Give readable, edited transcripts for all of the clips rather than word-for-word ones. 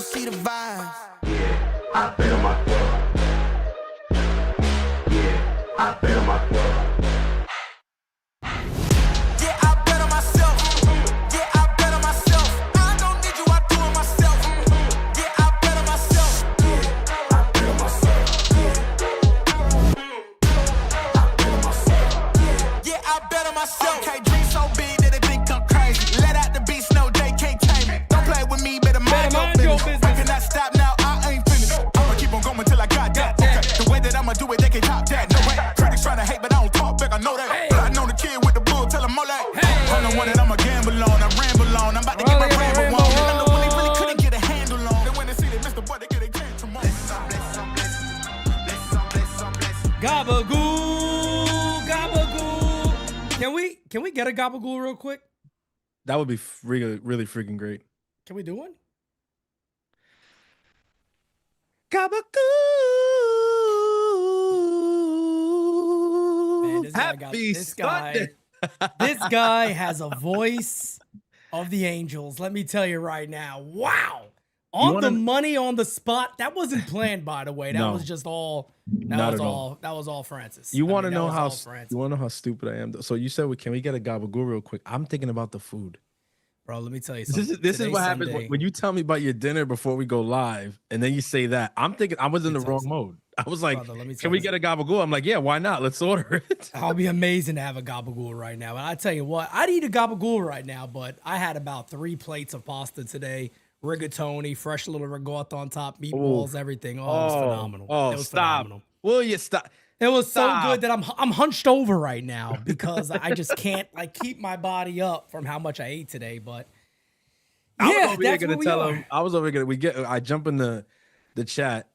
see the vibes. Yeah, I bet on myself. Yeah, I bet on myself. Can we get a gabagool real quick? That would be really, really freaking great. Can we do one? Gabagool. Man, this guy has a voice of the angels. Let me tell you right now. Wow. On the money, on the spot. That wasn't planned, by the way. That was just all. That was all Francis. You want to know how stupid I am? So you said, can we get a gabagool real quick? I'm thinking about the food. Bro, let me tell you something. This is what happens when you tell me about your dinner before we go live, and then you say that. I'm thinking I was in the wrong mode. I was like, brother, can we get a gabagool? I'm like, yeah, why not? Let's order it. I'll be amazing to have a gabagool right now. And I tell you what, I'd eat a gabagool right now, but I had about 3 plates of pasta today. Rigatoni, fresh little ricotta on top, meatballs, everything. Oh, it was phenomenal. Oh, it was stop. Phenomenal. Will you stop? It was so good that I'm hunched over right now because I just can't keep my body up from how much I ate today. But yeah, that's what we are. I was over here. I jump in the chat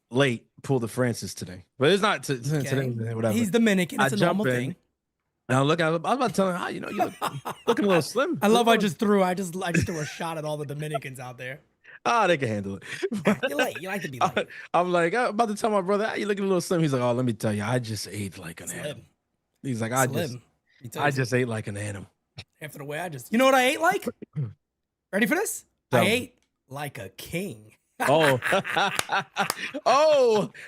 late. Pull the Francis today, but it's not today. Whatever. He's Dominican. It's a normal thing. Now look, I was about to tell him, you look looking a little slim. I just threw a shot at all the Dominicans out there. They can handle it. You like to be late. I'm like, I'm about to tell my brother, you looking a little slim. He's like, oh, let me tell you, I just ate like an animal. He's like, I just ate like an animal. After the way you know what I ate like? Ready for this? I ate like a king. Oh,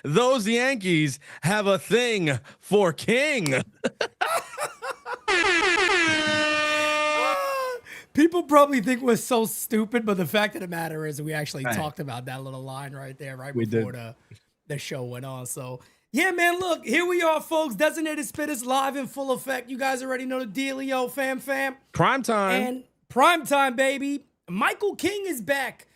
those Yankees have a thing for king. People probably think we're so stupid, but the fact of the matter is we actually talked about that little line right there before the show went on. So yeah, man, look, here we are, folks. Designated Spitters live in full effect. You guys already know the dealio, fam. Prime time. And prime time, baby. Michael King is back.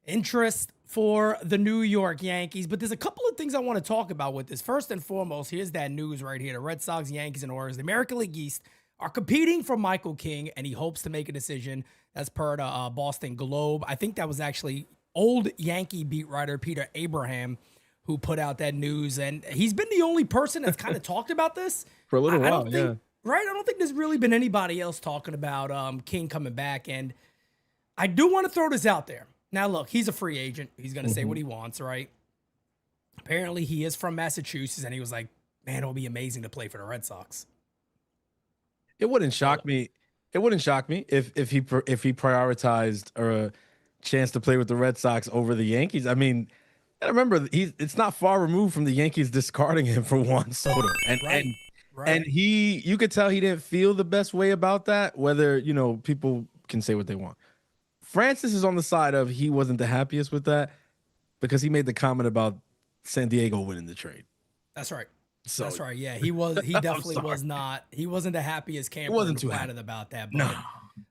Interest for the New York Yankees. But there's a couple of things I want to talk about with this. First and foremost, here's that news right here. The Red Sox, Yankees, and Orioles, the American League East, are competing for Michael King, and he hopes to make a decision as per the Boston Globe. I think that was actually old Yankee beat writer Peter Abraham who put out that news, and he's been the only person that's kind of talked about this. For a little while, yeah. Right? I don't think there's really been anybody else talking about King coming back, and I do want to throw this out there. Now, look, he's a free agent. He's going to say what he wants, right? Apparently, he is from Massachusetts, and he was like, man, it'll be amazing to play for the Red Sox. It wouldn't shock me. It wouldn't shock me if he prioritized a chance to play with the Red Sox over the Yankees. I mean, I remember it's not far removed from the Yankees discarding him for Juan Soto, and you could tell he didn't feel the best way about that. Whether people can say what they want. Francis is on the side of he wasn't the happiest with that because he made the comment about San Diego winning the trade. That's right. So, that's right. Yeah, he definitely was not. He wasn't the happiest camper. He wasn't too excited about that. But no.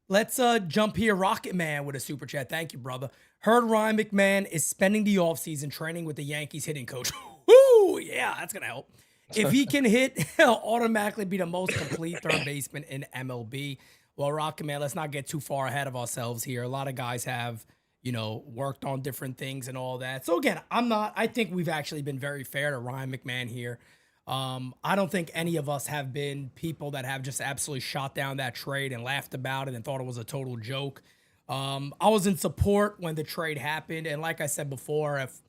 Let's jump here. Rocket Man with a super chat. Thank you, brother. Heard Ryan McMahon is spending the offseason training with the Yankees hitting coach. Woo! Yeah, that's gonna help. If he can hit, he'll automatically be the most complete third baseman in MLB. Well, Rocket Man, let's not get too far ahead of ourselves here. A lot of guys have, worked on different things and all that. So again, I think we've actually been very fair to Ryan McMahon here. I don't think any of us have been people that have just absolutely shot down that trade and laughed about it and thought it was a total joke. I was in support when the trade happened. And like I said before, if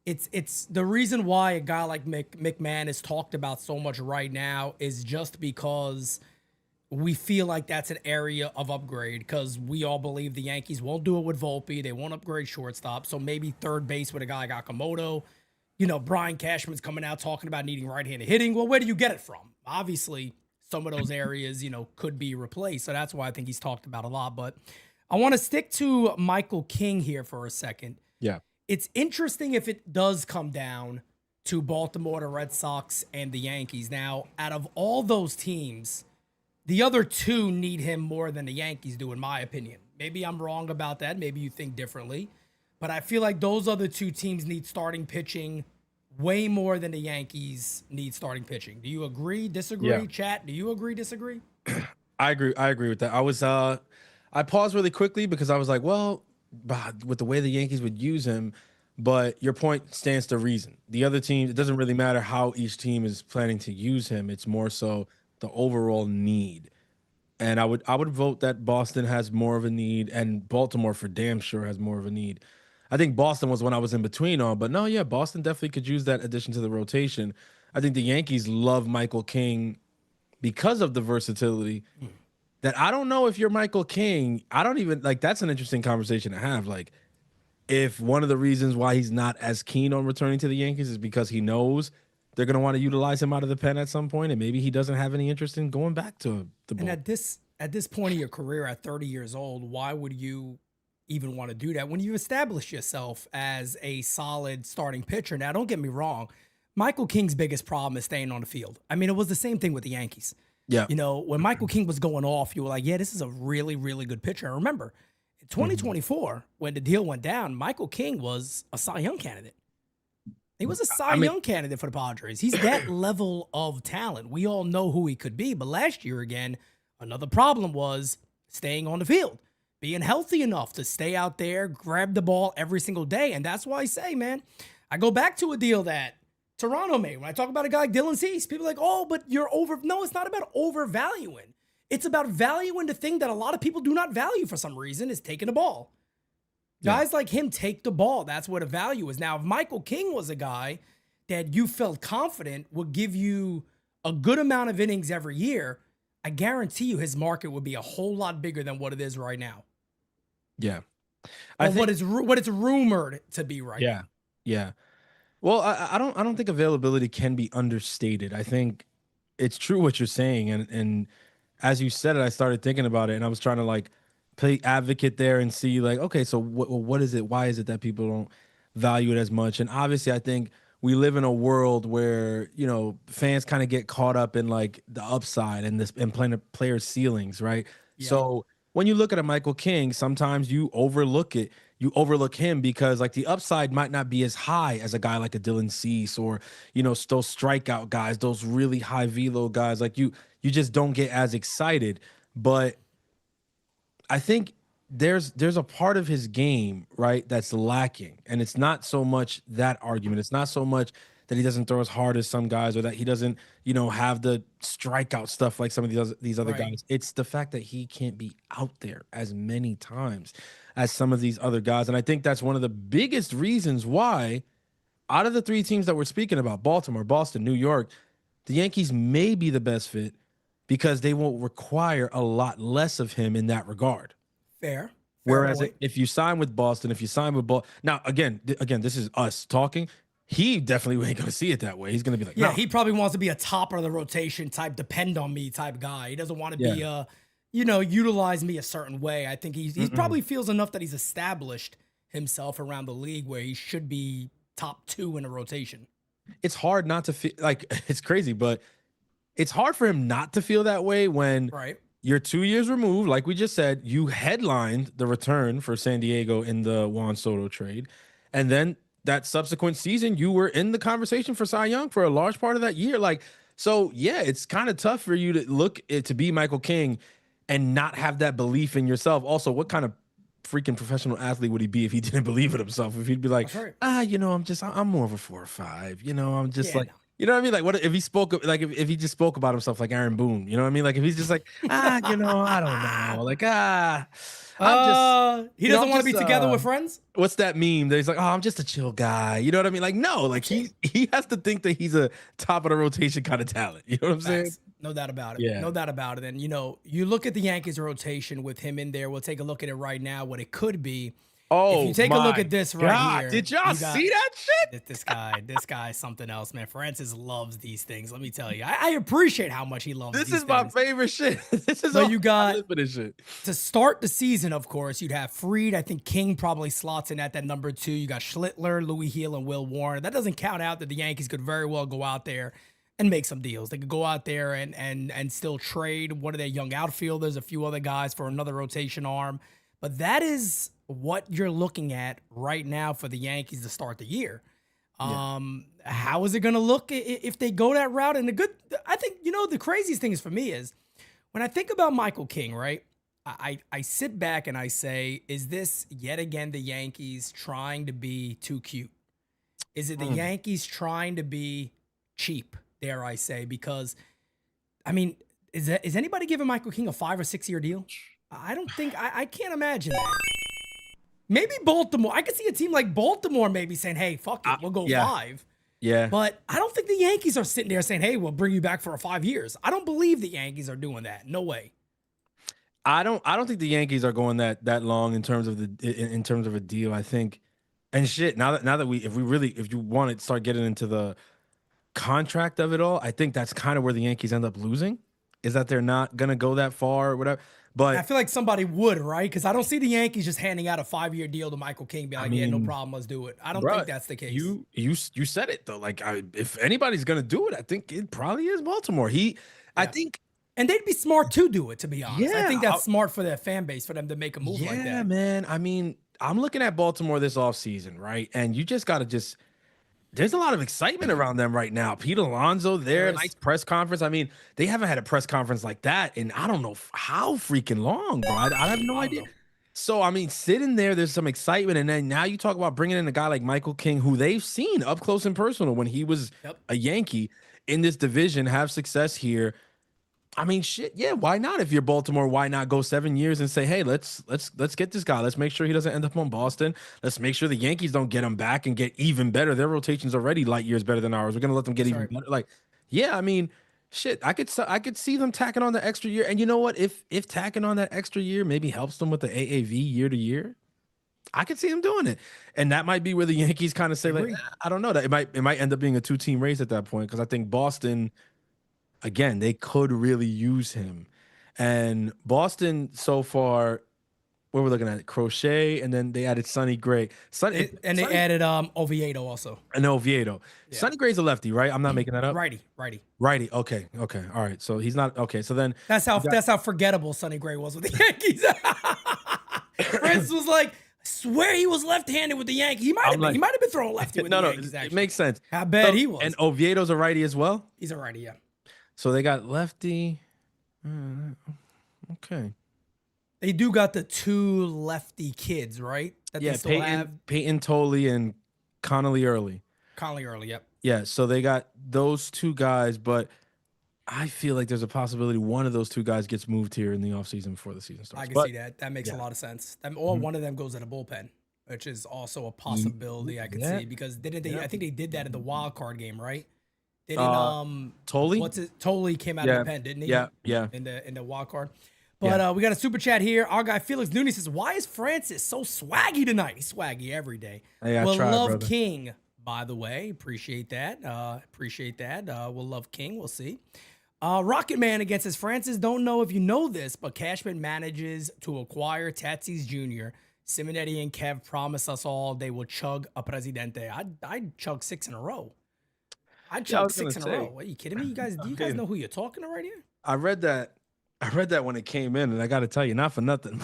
it's the reason why a guy like McMahon is talked about so much right now is just because we feel like that's an area of upgrade because we all believe the Yankees won't do it with Volpe. They won't upgrade shortstop. So maybe third base with a guy like Akamoto. You know, Brian Cashman's coming out talking about needing right-handed hitting. Well, where do you get it from? Obviously, some of those areas, you know, could be replaced. So that's why I think he's talked about a lot. But I want to stick to Michael King here for a second. Yeah. It's interesting if it does come down to Baltimore, the Red Sox, and the Yankees. Now, out of all those teams, the other two need him more than the Yankees do, in my opinion. Maybe I'm wrong about that. Maybe you think differently. But I feel like those other two teams need starting pitching way more than the Yankees need starting pitching. Do you agree, disagree? Yeah. Chat, do you agree, disagree? I agree with that. I paused really quickly because I was like, well, with the way the Yankees would use him, but your point stands to reason. The other team, it doesn't really matter how each team is planning to use him. It's more so the overall need. And I would vote that Boston has more of a need, and Baltimore for damn sure has more of a need. I think Boston was one I was in between on, but no, yeah, Boston definitely could use that addition to the rotation. I think the Yankees love Michael King because of the versatility. That I don't know if you're Michael King. I don't even like. That's an interesting conversation to have. Like, if one of the reasons why he's not as keen on returning to the Yankees is because he knows they're going to want to utilize him out of the pen at some point, and maybe he doesn't have any interest in going back to the ball. And at this point of your career, at 30 years old, why would you even want to do that when you establish yourself as a solid starting pitcher? Now, don't get me wrong. Michael King's biggest problem is staying on the field. I mean, it was the same thing with the Yankees. Yeah. You know, when Michael King was going off, you were like, yeah, this is a really, really good pitcher. And remember, in 2024, when the deal went down, Michael King was a Cy Young candidate. He was a Cy Young candidate for the Padres. He's that level of talent. We all know who he could be. But last year, again, another problem was staying on the field, being healthy enough to stay out there, grab the ball every single day. And that's why I say, man, I go back to a deal that Toronto made. When I talk about a guy like Dylan Cease, people are like, oh, but you're over. No, it's not about overvaluing. It's about valuing the thing that a lot of people do not value for some reason, is taking the ball. Guys like him take the ball. That's where the value is. Now, if Michael King was a guy that you felt confident would give you a good amount of innings every year, I guarantee you his market would be a whole lot bigger than what it is right now. Yeah. What it's rumored to be right now. Yeah. Well, I don't think availability can be understated. I think it's true what you're saying, and as you said it, I started thinking about it, and I was trying to like play advocate there and see like, okay, so what is it? Why is it that people don't value it as much? And obviously, I think we live in a world where, you know, fans kind of get caught up in like the upside and player ceilings, right? Yeah. So when you look at a Michael King, sometimes you overlook it. You overlook him because like the upside might not be as high as a guy like a Dylan Cease or, you know, those strikeout guys, those really high velo guys. Like you just don't get as excited. But I think there's a part of his game, right, that's lacking. And it's not so much that argument. It's not so much that he doesn't throw as hard as some guys or that he doesn't, you know, have the strikeout stuff like some of these other guys. It's the fact that he can't be out there as many times as some of these other guys. And I think that's one of the biggest reasons why out of the three teams that we're speaking about, Baltimore, Boston, New York, the Yankees may be the best fit because they won't require a lot less of him in that regard. Fair. Whereas if you sign with Boston, if you sign with now again, this is us talking. He definitely ain't gonna see it that way. He's gonna be like, yeah, no. He probably wants to be a top of the rotation type, depend on me type guy. He doesn't want to be you know, utilize me a certain way. I think he probably feels enough that he's established himself around the league where he should be top 2 in a rotation. It's hard not to feel like it's crazy, but it's hard for him not to feel that way when you're 2 years removed. Like we just said, you headlined the return for San Diego in the Juan Soto trade. And then that subsequent season, you were in the conversation for Cy Young for a large part of that year. Like, so yeah, it's kind of tough for you to look to be Michael King and not have that belief in yourself. Also, what kind of freaking professional athlete would he be if he didn't believe in himself? If he'd be like, you know, I'm more of a 4 or 5. You know, I'm just you know what I mean? Like, what if he spoke like if he just spoke about himself like Aaron Boone? You know what I mean? Like if he's just like, you know, I don't know, like he doesn't want to be together with friends. What's that meme? That he's like, oh, I'm just a chill guy. You know what I mean? Like, no, like he has to think that he's a top of the rotation kind of talent. You know what I'm saying? No doubt about it. Yeah. No doubt about it. And, you look at the Yankees rotation with him in there. We'll take a look at it right now, what it could be. If you take a look at this right here. Did y'all see that shit? This guy is something else, man. Francis loves these things. Let me tell you. I appreciate how much he loves This these is my things. favorite shit. This is So all you got I live for this shit. to start the season, of course, you'd have Fried. I think King probably slots in at that number 2. You got Schlittler, Louis Heel, and Will Warren. That doesn't count out that the Yankees could very well go out there and make some deals. They could go out there and still trade one of their young outfielders, a few other guys for another rotation arm. But that is what you're looking at right now for the Yankees to start the year. How is it going to look if they go that route? And I think, the craziest thing is for me is when I think about Michael King, right? I sit back and I say, is this yet again the Yankees trying to be too cute? Is it the Yankees trying to be cheap, dare I say? Because, is anybody giving Michael King a 5 or 6 year deal? I don't think, I can't imagine that. Maybe Baltimore. I could see a team like Baltimore maybe saying, hey, fuck it, we'll go 5. Yeah. But I don't think the Yankees are sitting there saying, hey, we'll bring you back for 5 years. I don't believe the Yankees are doing that. No way. I don't think the Yankees are going that long in terms of a deal. I think, and shit. Now that if you want to start getting into the contract of it all, I think that's kind of where the Yankees end up losing, is that they're not gonna go that far or whatever. But I feel like somebody would, right? Because I don't see the Yankees just handing out a 5-year deal to Michael King, be like, yeah, no problem, let's do it. I don't think that's the case. You said it though. Like, if anybody's gonna do it, I think it probably is Baltimore. I think. And they'd be smart to do it, to be honest. Yeah, I think that's smart for their fan base, for them to make a move like that. Yeah, man. I'm looking at Baltimore this offseason, right? And you just got to there's a lot of excitement around them right now. Pete Alonso there, nice press conference. They haven't had a press conference like that in I don't know how freaking long, bro. I have no idea. So, sitting there's some excitement. And then now you talk about bringing in a guy like Michael King, who they've seen up close and personal when he was a Yankee in this division, have success here. Shit, yeah, why not? If you're Baltimore, why not go 7 years and say, hey, let's get this guy. Let's make sure he doesn't end up on Boston. Let's make sure the Yankees don't get him back and get even better. Their rotation's already light years better than ours. We're gonna let them get even better. Like, yeah, shit, I could see them tacking on the extra year. And you know what? If tacking on that extra year maybe helps them with the AAV year to year, I could see them doing it. And that might be where the Yankees kind of say, like, I don't know. That it might end up being a 2-team race at that point, because I think Boston, again, they could really use him. And Boston so far, what we're looking at, Crochet, and then they added Sonny Gray. They added Oviedo also. And Oviedo. Yeah. Sonny Gray's a lefty, right? I'm not making that up. Righty. Okay. All right. So he's not okay. So then that's how forgettable Sonny Gray was with the Yankees. Prince was like, I swear he was left-handed with the Yankees. He might have been throwing lefty with the Yankees. Actually. It makes sense. How bad he was. And Oviedo's a righty as well? He's a righty, yeah. So they got lefty. Okay. They do got the 2 lefty kids, right? That they still have. Peyton Tolley and Connolly Early. Yep. Yeah, so they got those 2 guys, but I feel like there's a possibility one of those 2 guys gets moved here in the offseason before the season starts. I can see that. That makes a lot of sense. Or one of them goes in a bullpen, which is also a possibility I could see, because I think they did that in the wild card game, right? Didn't Tolley? Tolley came out of the pen, didn't he? Yeah. In the wild card. But we got a super chat here. Our guy Felix Nooney says, "Why is Francis so swaggy tonight?" He's swaggy every day. Hey, we'll love brother. King, by the way. Appreciate that. We'll love King. We'll see. Rocket Man against his Francis. Don't know if you know this, but Cashman manages to acquire Tatis Jr. Simonetti and Kev promise us all they will chug a Presidente. I'd chug 6 in a row. I chugged 6 in a row. Are you kidding me? Do you guys know who you're talking to right here? I read that when it came in, and I got to tell you, not for nothing.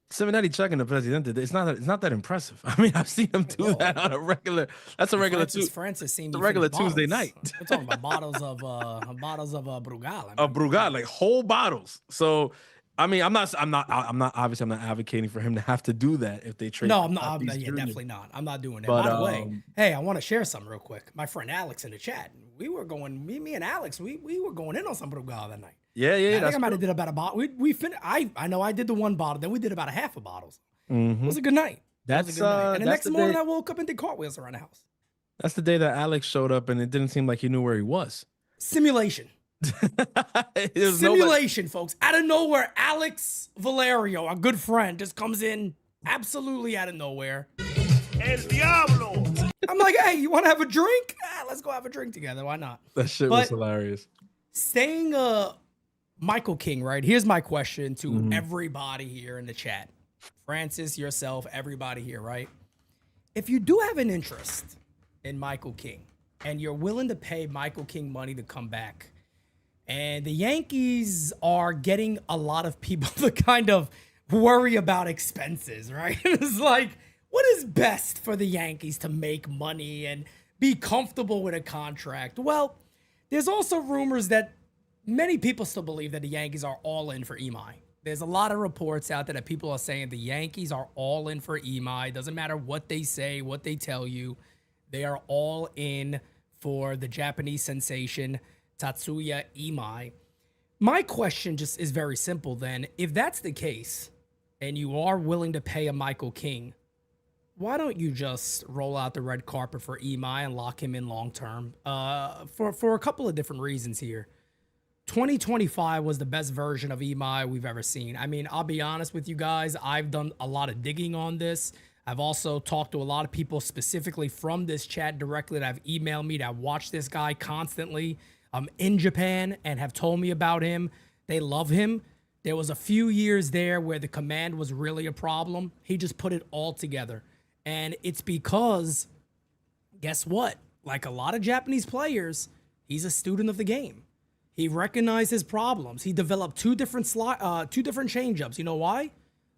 Simonetti chugging the Presidente, it's not that impressive. I've seen him do that on a regular. That's a regular Francis seemed a regular Tuesday night. We're talking about bottles of Brugal. Brugal, like whole bottles. So. I'm not advocating for him to have to do that if they trade. No, I'm not. Definitely not. I'm not doing that. By the way, hey, I want to share something real quick. My friend Alex in the chat, me and Alex, we were going in on some Brugal that night. Yeah. I think I might have did about a bottle. We finished. I know I did the 1 bottle. Then we did about a half a bottle. It was a good night. And the next morning I woke up and did cartwheels around the house. That's the day that Alex showed up, and it didn't seem like he knew where he was. Simulation. Simulation, folks. Out of nowhere, Alex Valerio, our good friend, just comes in absolutely out of nowhere. El Diablo. I'm like, hey, you want to have a drink? Let's go have a drink together. Why not? That shit was hilarious. Saying Michael King, right? Here's my question to everybody here in the chat. Francis, yourself, everybody here, right? If you do have an interest in Michael King and you're willing to pay Michael King money to come back, and the Yankees are getting a lot of people to kind of worry about expenses, right? It's like, what is best for the Yankees to make money and be comfortable with a contract? Well, there's also rumors that many people still believe that the Yankees are all in for Imai. There's a lot of reports out there that people are saying the Yankees are all in for Imai. Doesn't matter what they say, what they tell you. They are all in for the Japanese sensation, Tatsuya Imai. My question just is very simple then. If that's the case, and you are willing to pay a Michael King, why don't you just roll out the red carpet for Imai and lock him in long term? For a couple of different reasons here. 2025 was the best version of Imai we've ever seen. I mean, I'll be honest with you guys. I've done a lot of digging on this. I've also talked to a lot of people specifically from this chat directly that have emailed me that watch this guy constantly in Japan and have told me about him. They love him. There was a few years there where the command was really a problem. He just put it all together. And it's because, guess what? Like a lot of Japanese players, he's a student of the game. He recognized his problems. He developed two different changeups. You know why?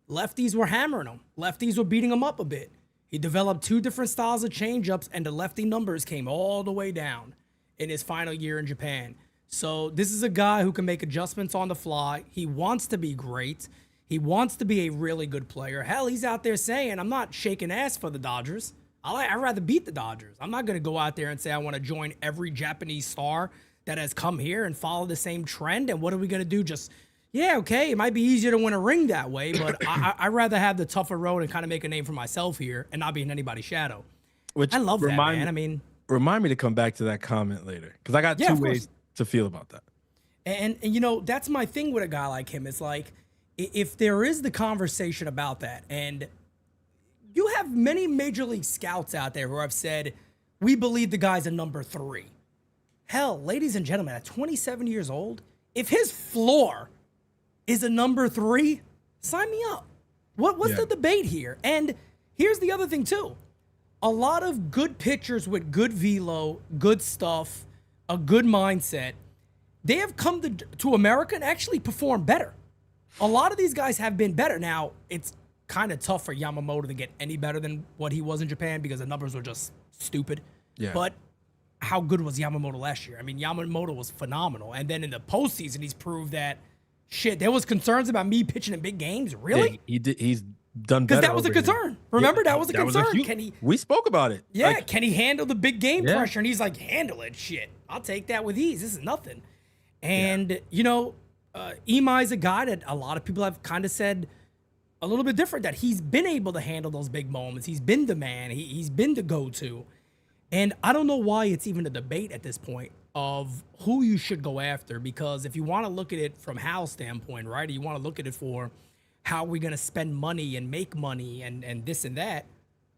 Lefties were hammering him. Lefties were beating him up a bit. He developed two different styles of changeups, and the lefty numbers came all the way down in his final year in Japan. So this is a guy who can make adjustments on the fly. He wants to be great. He wants to be a really good player. Hell, he's out there saying, I'm not shaking ass for the Dodgers. I'd rather beat the Dodgers. I'm not going to go out there and say I want to join every Japanese star that has come here and follow the same trend. And what are we going to do? Just, yeah, okay, it might be easier to win a ring that way, but I'd rather have the tougher road and kind of make a name for myself here and not be in anybody's shadow. Which I love that, man. I mean, remind me to come back to that comment later, because I got two ways to feel about that. And, you know, that's my thing with a guy like him. It's like, if there is the conversation about that, and you have many major league scouts out there who have said, we believe the guy's a number 3. Hell, ladies and gentlemen, at 27 years old, if his floor is a number 3, sign me up. What's the debate here? And here's the other thing, too. A lot of good pitchers with good velo, good stuff, a good mindset, they have come to America and actually performed better. A lot of these guys have been better. Now, it's kind of tough for Yamamoto to get any better than what he was in Japan because the numbers were just stupid. Yeah. But how good was Yamamoto last year? I mean, Yamamoto was phenomenal. And then in the postseason, he's proved that, shit, there was concerns about me pitching in big games. Really? Yeah, he's done better. Because that was a concern. Remember, that was a concern. We spoke about it. Yeah, like, can he handle the big game pressure? And he's like, handle it, shit. I'll take that with ease. This is nothing. And, you know, Imai's a guy that a lot of people have kind of said a little bit different, that he's been able to handle those big moments. He's been the man. He's been the go-to. And I don't know why it's even a debate at this point of who you should go after, because if you want to look at it from Hal's standpoint, right, or you want to look at it for how we're going to spend money and make money and this and that,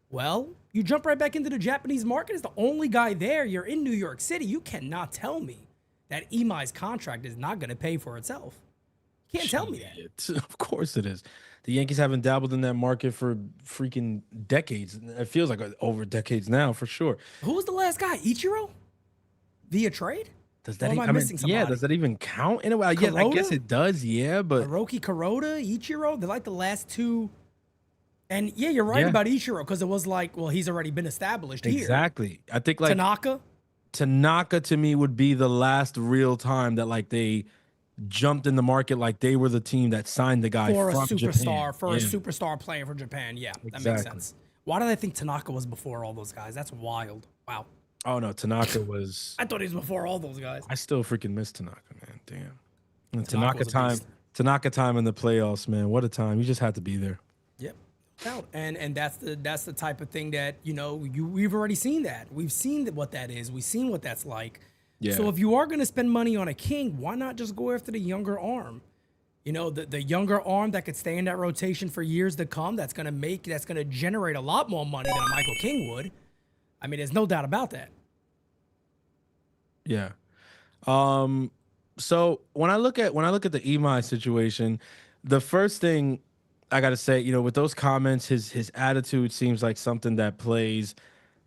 well, you jump right back into the Japanese market. It's the only guy there. You're in New York City. You cannot tell me that Imai's contract is not going to pay for itself. You can't tell me that. Of course it is. The Yankees haven't dabbled in that market for freaking decades. It feels like over decades now, for sure. Who was the last guy? Ichiro? Via trade? Does that does that even count in a way? Yeah, I guess it does, yeah, but Hiroki Kuroda, Ichiro, they're like the last two. And yeah, you're right about Ichiro, because it was like, well, he's already been established here. Exactly. I think like Tanaka to me would be the last real time that like they jumped in the market, like they were the team that signed the guy for from a superstar, Japan. For a superstar player for Japan. Yeah, that makes sense. Why did I think Tanaka was before all those guys? That's wild. Wow. Oh no, Tanaka was. I thought he was before all those guys. I still freaking miss Tanaka, man. Damn. And Tanaka time in the playoffs, man. What a time! You just had to be there. Yep. And that's the type of thing that, you know, we've already seen that. We've seen what that is. We've seen what that's like. Yeah. So if you are going to spend money on a king, why not just go after the younger arm? You know, the younger arm that could stay in that rotation for years to come, that's going to generate a lot more money than a Michael King would. I mean, there's no doubt about that. Yeah. So when I look at the Imai situation, the first thing I got to say, you know, with those comments, his attitude seems like something that plays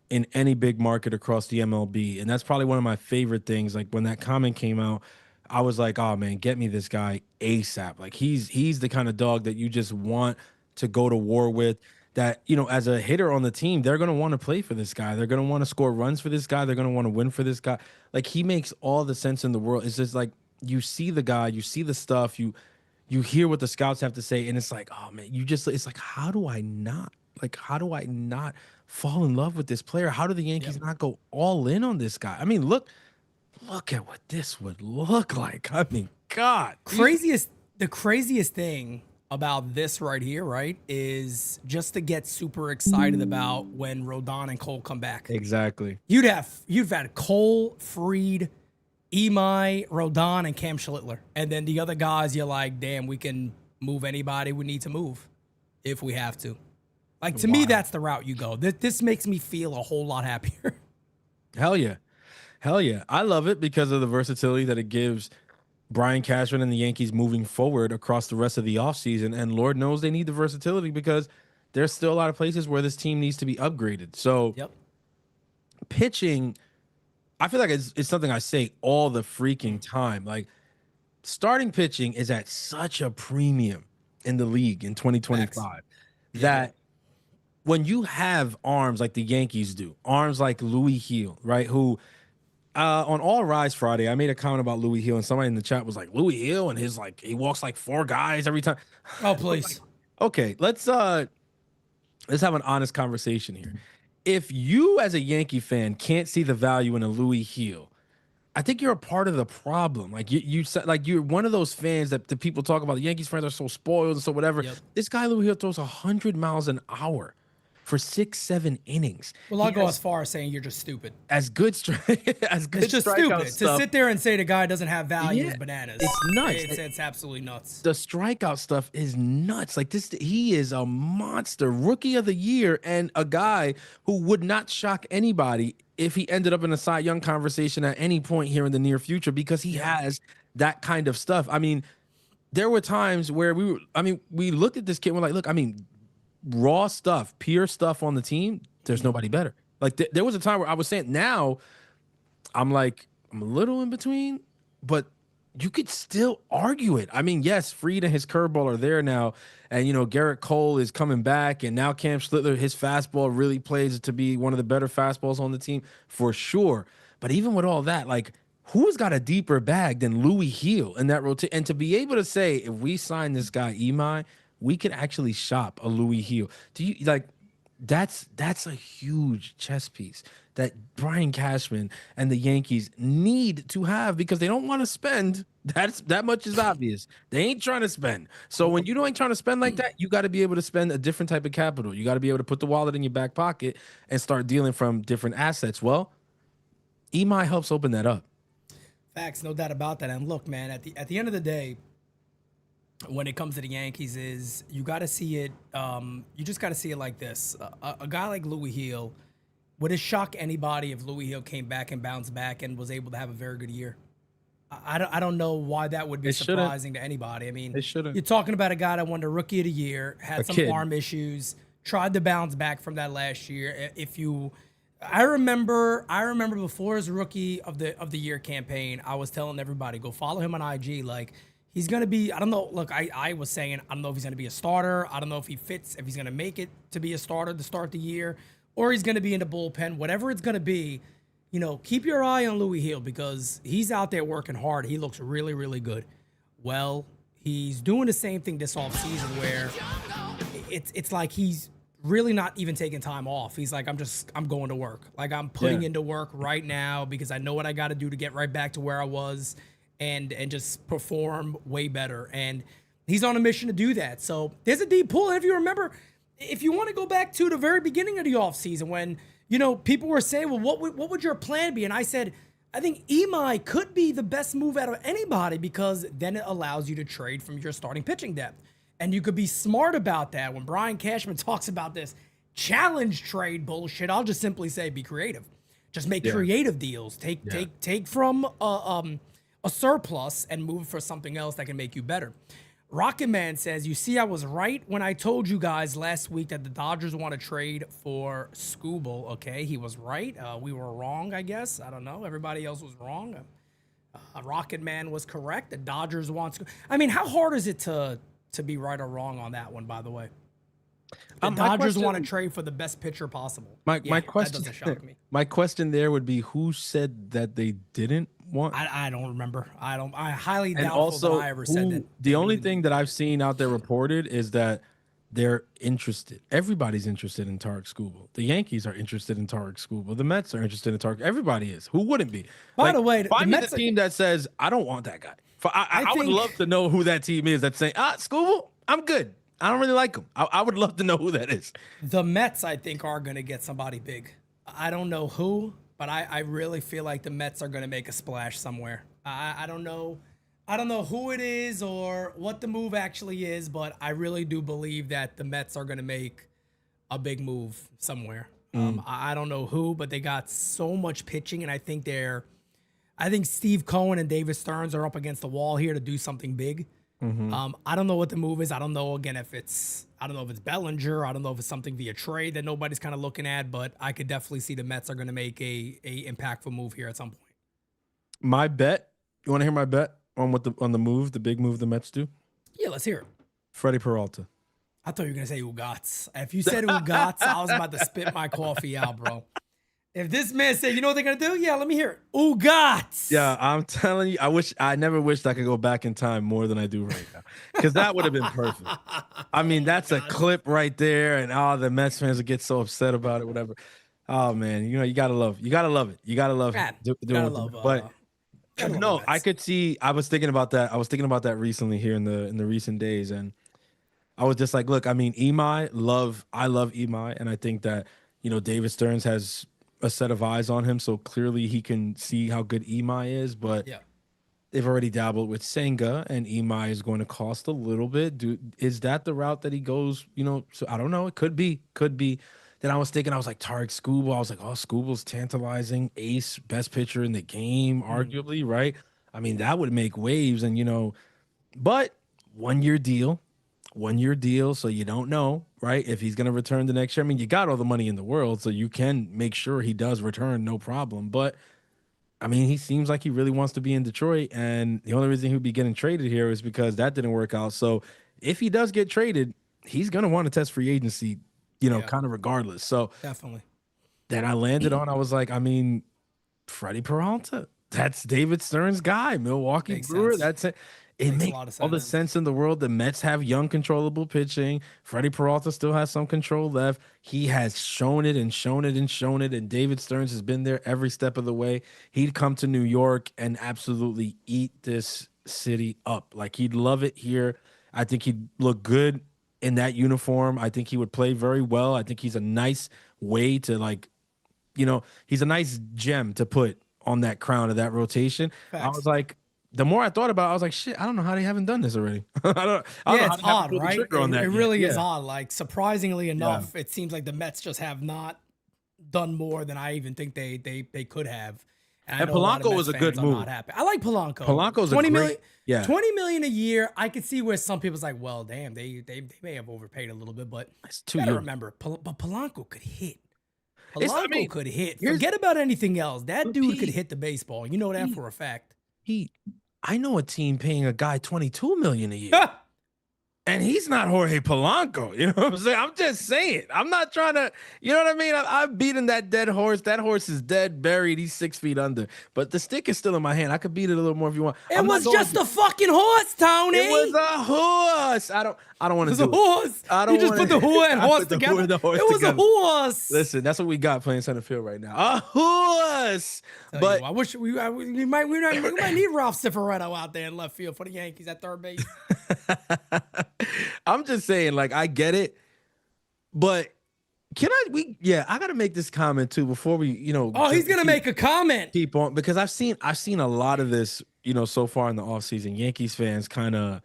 in any big market across the MLB, and that's probably one of my favorite things. Like when that comment came out, I was like, "Oh man, get me this guy ASAP!" Like he's the kind of dog that you just want to go to war with. That, you know, as a hitter on the team, they're gonna want to play for this guy. They're gonna want to score runs for this guy. They're gonna want to win for this guy. Like he makes all the sense in the world. It's just like you see the guy, you see the stuff, you hear what the scouts have to say, and it's like, oh man, it's like, how do I not fall in love with this player? How do the Yankees not go all in on this guy? I mean, look at what this would look like. I mean, God. The craziest thing about this right here, right, is just to get super excited about when Rodon and Cole come back. Exactly. You've had Cole, Fried, Imai, Rodon, and Cam Schlittler. And then the other guys, you're like, damn, we can move anybody we need to move if we have to. Like, to me, that's the route you go. This makes me feel a whole lot happier. Hell yeah. Hell yeah. I love it because of the versatility that it gives Brian Cashman and the Yankees moving forward across the rest of the offseason. And Lord knows they need the versatility because there's still a lot of places where this team needs to be upgraded. So pitching, I feel like it's something I say all the freaking time. Like, starting pitching is at such a premium in the league in 2025 that when you have arms like the Yankees do, arms like Louis Heel, right, who on All Rise Friday, I made a comment about Louis Heel, and somebody in the chat was like, Louis Heel and his, like, he walks like 4 guys every time. Oh, please. Okay, let's have an honest conversation here. If you as a Yankee fan can't see the value in a Louis Heel, I think you're a part of the problem. Like you said, like you're one of those fans that the people talk about. The Yankees fans are so spoiled and so whatever. This guy Louis Heel throws 100 miles an hour for 6-7 innings. Well, I'll go as far as saying you're just stupid. It's just stupid to sit there and say the guy doesn't have value is bananas. It's nuts. It's absolutely nuts. The strikeout stuff is nuts. Like this, he is a monster, rookie of the year, and a guy who would not shock anybody if he ended up in a Cy Young conversation at any point here in the near future, because he has that kind of stuff. I mean, there were times where we looked at this kid and we're like, look, I mean, raw stuff, pure stuff on the team, there's nobody better. Like there was a time where I was saying, now I'm like, I'm a little in between, but you could still argue it. I mean, yes, Fried and his curveball are there now, and you know, Garrett Cole is coming back, and now Cam Schlittler, his fastball really plays to be one of the better fastballs on the team for sure. But even with all that, like, who's got a deeper bag than Louis Heel in that rotation? And to be able to say, if we sign this guy Imai, we could actually shop a Louis Heel. Do you like? That's a huge chess piece that Brian Cashman and the Yankees need to have, because they don't want to spend. That much is obvious. They ain't trying to spend. So when you ain't trying to spend like that, you got to be able to spend a different type of capital. You got to be able to put the wallet in your back pocket and start dealing from different assets. Well, Imai helps open that up. Facts, no doubt about that. And look, man, at the end of the day, when it comes to the Yankees, is you got to see it. You just got to see it like this. A guy like Louis Heel, would it shock anybody if Louis Heel came back and bounced back and was able to have a very good year? I don't know why that would be surprising to anybody. I mean, you're talking about a guy that won the Rookie of the Year, had some arm issues, tried to bounce back from that last year. I remember before his Rookie of the Year campaign, I was telling everybody, go follow him on IG. Like, he's going to be, I don't know. Look, I was saying, I don't know if he's going to be a starter. I don't know if he fits, if he's going to make it to be a starter to start the year, or he's going to be in the bullpen. Whatever it's going to be, you know, keep your eye on Louis Heel, because he's out there working hard. He looks really, really good. Well, he's doing the same thing this offseason where it's like he's really not even taking time off. He's like, I'm going to work. Like, I'm putting into work right now because I know what I got to do to get right back to where I was and just perform way better. And he's on a mission to do that. So there's a deep pool. And if you remember, if you want to go back to the very beginning of the offseason when, you know, people were saying, well, what would your plan be? And I said, I think Imai could be the best move out of anybody because then it allows you to trade from your starting pitching depth. And you could be smart about that. When Brian Cashman talks about this challenge trade bullshit, I'll just simply say be creative. Just make creative deals. Take from a surplus and move for something else that can make you better. Rocket Man says, you see, I was right when I told you guys last week that the Dodgers want to trade for Skubal. Okay, he was right. We were wrong, I guess. I don't know. Everybody else was wrong. Rocket Man was correct. The Dodgers want Skubal. I mean, how hard is it to be right or wrong on that one, by the way? The Dodgers want to trade for the best pitcher possible. My question, that doesn't shock me. My question there would be, who said that they didn't want? I don't remember. I highly doubt that I ever said that. The only thing that I've seen out there reported is that they're interested. Everybody's interested in Tarek Skubal. The Yankees are interested in Tarek Skubal. The Mets are interested in Tarek. Everybody is. Who wouldn't be? By the way, find me the team that says, I don't want that guy. I would love to know who that team is that's saying, Skubal, I'm good. I don't really like him. I would love to know who that is. The Mets, I think, are going to get somebody big. I don't know who, but I really feel like the Mets are going to make a splash somewhere. I don't know. I don't know who it is or what the move actually is, but I really do believe that the Mets are going to make a big move somewhere. I don't know who, but they got so much pitching, and I think Steve Cohen and David Stearns are up against the wall here to do something big. I don't know what the move is. I don't know, again, if it's Bellinger. I don't know if it's something via trade that nobody's kind of looking at, but I could definitely see the Mets are going to make a impactful move here at some point. My bet, you want to hear my bet on the move, the big move the Mets do? Yeah, let's hear it. Freddie Peralta. I thought you were going to say Ugats. If you said Ugats, I was about to spit my coffee out, bro. If this man said, you know what they're going to do? Yeah, let me hear it. Ugats. Yeah, I'm telling you, I never wished I could go back in time more than I do right now. Because that would have been perfect. I mean, that's a clip right there, and the Mets fans would get so upset about it, whatever. Oh man, you gotta love it. You gotta love it. But no, I could see, I was thinking about that recently here in the recent days, and I was just like, look, I mean, I love Imai, and I think that, David Stearns has a set of eyes on him, so clearly he can see how good Imai is, but they've already dabbled with Senga, and Imai is going to cost a little bit. Is that the route that he goes? So I don't know. It could be. Then I was thinking, I was like, Tarek Skubal. I was like, Skubal's tantalizing, ace, best pitcher in the game, arguably, right? I mean, that would make waves, and but 1 year deal, so you don't know, right? If he's going to return the next year. I mean, you got all the money in the world, so you can make sure he does return, no problem. But I mean, he seems like he really wants to be in Detroit, and the only reason he'd be getting traded here is because that didn't work out. So if he does get traded, he's going to want to test free agency, kind of regardless. So definitely. Then I landed on, I was like, I mean, Freddie Peralta, that's David Stearns' guy, Milwaukee Brewer. That's it. It makes all the sense in the world. The Mets have young, controllable pitching. Freddie Peralta still has some control left. He has shown it, and David Stearns has been there every step of the way. He'd come to New York and absolutely eat this city up. Like, he'd love it here. I think he'd look good in that uniform. I think he would play very well. I think he's a nice way to, he's a nice gem to put on that crown of that rotation. Facts. I was like, the more I thought about it, I was like, shit, I don't know how they haven't done this already. I don't know it's odd, right? It really is odd. Like, surprisingly enough, it seems like the Mets just have not done more than I even think they could have. And Polanco was a good move. I like Polanco. Polanco's $20 million. Yeah, $20 million a year. I could see where some people's like, well, damn, they may have overpaid a little bit, but you gotta remember, but Polanco could hit. Polanco could hit. Forget about anything else. That dude could hit the baseball. You know that for a fact. I know a team paying a guy $22 million a year. And he's not Jorge Polanco. You know what I'm saying? I'm just saying. I'm not trying to, you know what I mean? I've beaten that dead horse. That horse is dead, buried. He's 6 feet under. But the stick is still in my hand. I could beat it a little more if you want. It was just a fucking horse, Tony. It was a horse. I don't want to do it. It was a horse. You just put the horse and horse together. It was a horse. Listen, that's what we got playing center field right now. A horse. But I wish we might need Ralph Cifaretto out there in left field for the Yankees at third base. I'm just saying, like, I get it, but I gotta make this comment too before we, Oh, he's gonna make a comment. Keep on, because I've seen a lot of this, so far in the offseason. Yankees fans kind of,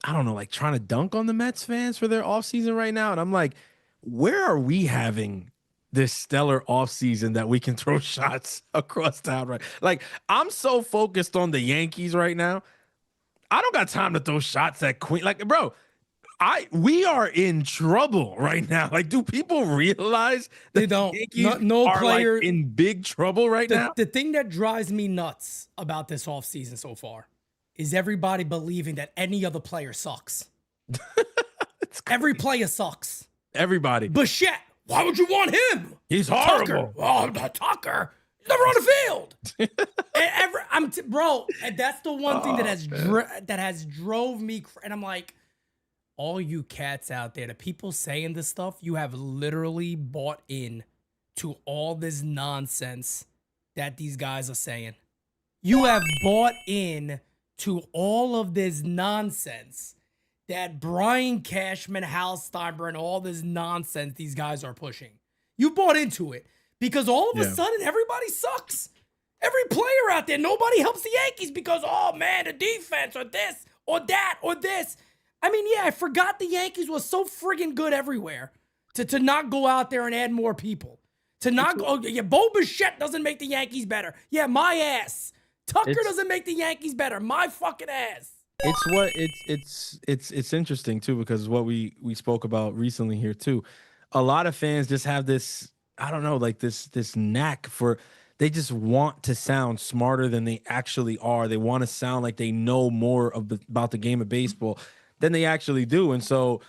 I don't know, like trying to dunk on the Mets fans for their offseason right now. And I'm like, where are we having this stellar offseason that we can throw shots across town, right? Like, I'm so focused on the Yankees right now. I don't got time to throw shots at Queen. Like, bro, we are in trouble right now. Like, do people realize that they don't? The Yankees no are player like in big trouble right now? The thing that drives me nuts about this offseason so far is everybody believing that any other player sucks. Every player sucks. Everybody. Bichette, why would you want him? He's horrible. Tucker. He's never on the field. Bro, and that's the one thing that has drove me. And I'm like, all you cats out there, the people saying this stuff, you have literally bought in to all this nonsense that these guys are saying. You have bought in to all of this nonsense that Brian Cashman, Hal Steinbrenner, and all this nonsense these guys are pushing. You bought into it because all of a sudden everybody sucks. Every player out there, nobody helps the Yankees because, oh man, the defense or this or that or this. I mean, yeah, I forgot the Yankees was so friggin' good everywhere to not go out there and add more people. To not go, Bo Bichette doesn't make the Yankees better. Yeah, my ass. Tucker doesn't make the Yankees better. My fucking ass. It's interesting too, because what we spoke about recently here too. A lot of fans just have this, I don't know, like this knack for, they just want to sound smarter than they actually are. They want to sound like they know more about the game of baseball than they actually do. And so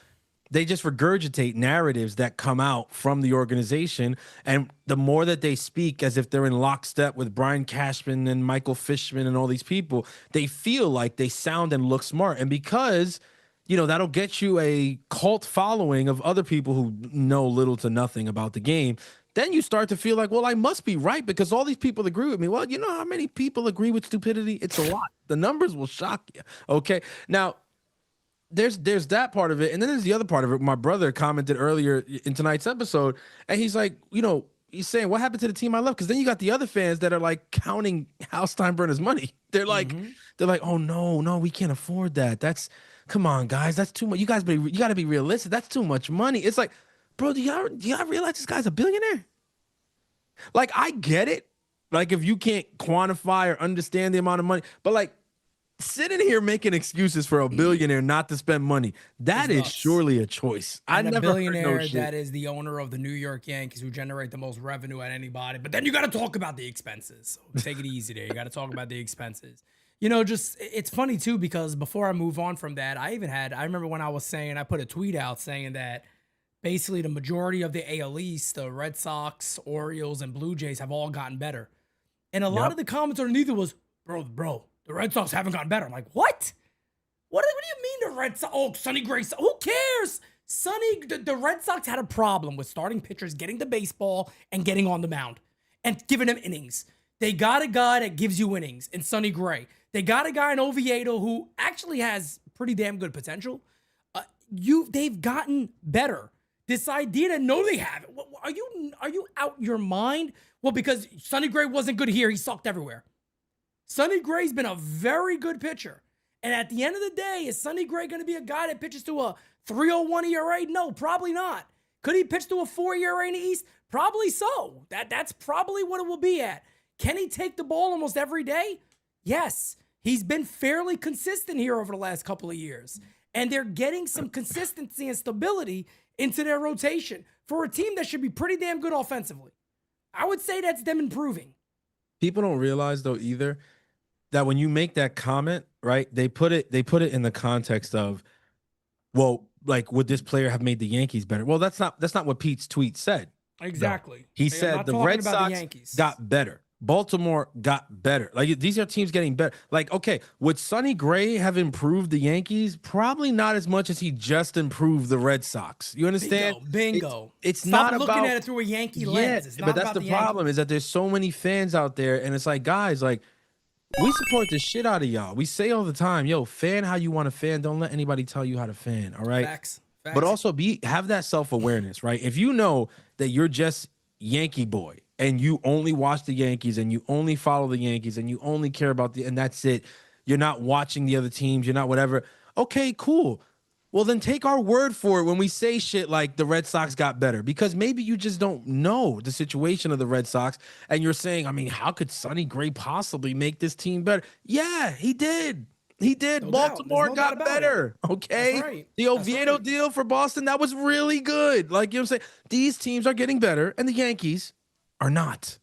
they just regurgitate narratives that come out from the organization. And the more that they speak as if they're in lockstep with Brian Cashman and Michael Fishman and all these people, they feel like they sound and look smart. And because, that'll get you a cult following of other people who know little to nothing about the game. Then you start to feel like, well, I must be right because all these people agree with me. Well, you know how many people agree with stupidity? It's a lot. The numbers will shock you. Okay. Now, there's that part of it, and then there's the other part of it. My brother commented earlier in tonight's episode, and he's like, he's saying, what happened to the team I love? Because then you got the other fans that are like counting Hal Steinbrenner's money. They're like, oh no, we can't afford that. Come on, guys, that's too much. You got to be realistic. That's too much money. It's like, bro, do y'all realize this guy's a billionaire? Like, I get it. Like, if you can't quantify or understand the amount of money, but like, sitting here making excuses for a billionaire not to spend money, that is surely a choice. And a billionaire that is the owner of the New York Yankees, who generate the most revenue at anybody. But then you got to talk about the expenses. So take it easy there. You got to talk about the expenses. It's funny too, because before I move on from that, I remember when I put a tweet out saying that basically the majority of the AL East, the Red Sox, Orioles, and Blue Jays have all gotten better. And a lot of the comments underneath it was, bro, the Red Sox haven't gotten better. I'm like, what? What do you mean the Red Sox? Oh, Sonny Gray. Who cares? The Red Sox had a problem with starting pitchers getting the baseball and getting on the mound and giving them innings. They got a guy that gives you innings in Sonny Gray. They got a guy in Oviedo who actually has pretty damn good potential. They've gotten better. This idea that no, they haven't. Are you out your mind? Well, because Sonny Gray wasn't good here, he sucked everywhere. Sonny Gray's been a very good pitcher. And at the end of the day, is Sonny Gray going to be a guy that pitches to a 3.01 ERA? No, probably not. Could he pitch to a 4 ERA in the East? Probably so. That's probably what it will be at. Can he take the ball almost every day? Yes. He's been fairly consistent here over the last couple of years. And they're getting some consistency and stability into their rotation for a team that should be pretty damn good offensively. I would say that's them improving. People don't realize, though, either, that when you make that comment, right, they put it in the context of, well, like, would this player have made the Yankees better? Well, that's not what Pete's tweet said. Exactly. No. He said the Red Sox got better. Baltimore got better. Like, these are teams getting better. Like, okay, would Sonny Gray have improved the Yankees? Probably not as much as he just improved the Red Sox. You understand? Bingo. It's Stop not looking about at it through a Yankee lens. It's not but that's about the problem, is that there's so many fans out there, and it's like, guys, like, we support the shit out of y'all. We say all the time, yo, fan how you want to fan. Don't let anybody tell you how to fan, all right? but also have that self-awareness, right? If you know that you're just Yankee boy and you only watch the Yankees and you only follow the Yankees and you only care about and that's it. You're not watching the other teams. You're not whatever. Okay, cool. Well, then take our word for it when we say shit like the Red Sox got better, because maybe you just don't know the situation of the Red Sox and you're saying, I mean, how could Sonny Gray possibly make this team better? Yeah, he did. He did. No Baltimore no got better. Okay. That's right. The Oviedo deal for Boston, that was really good. Like, you know what I'm saying? These teams are getting better and the Yankees are not.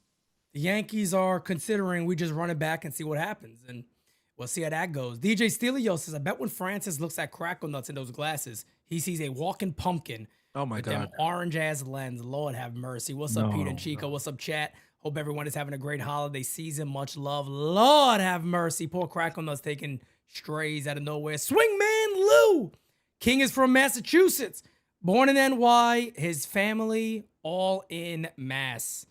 The Yankees are considering we just run it back and see what happens. And we'll see how that goes. DJ Stelio says, I bet when Francis looks at crackle nuts in those glasses, he sees a walking pumpkin. Oh my God. Them orange ass lens. Lord have mercy. What's up, Pete and Chico? What's up, chat? Hope everyone is having a great holiday season. Much love. Lord have mercy. Poor crackle nuts taking strays out of nowhere. Swingman Lou. King is from Massachusetts. Born in NY. His family all in Mass.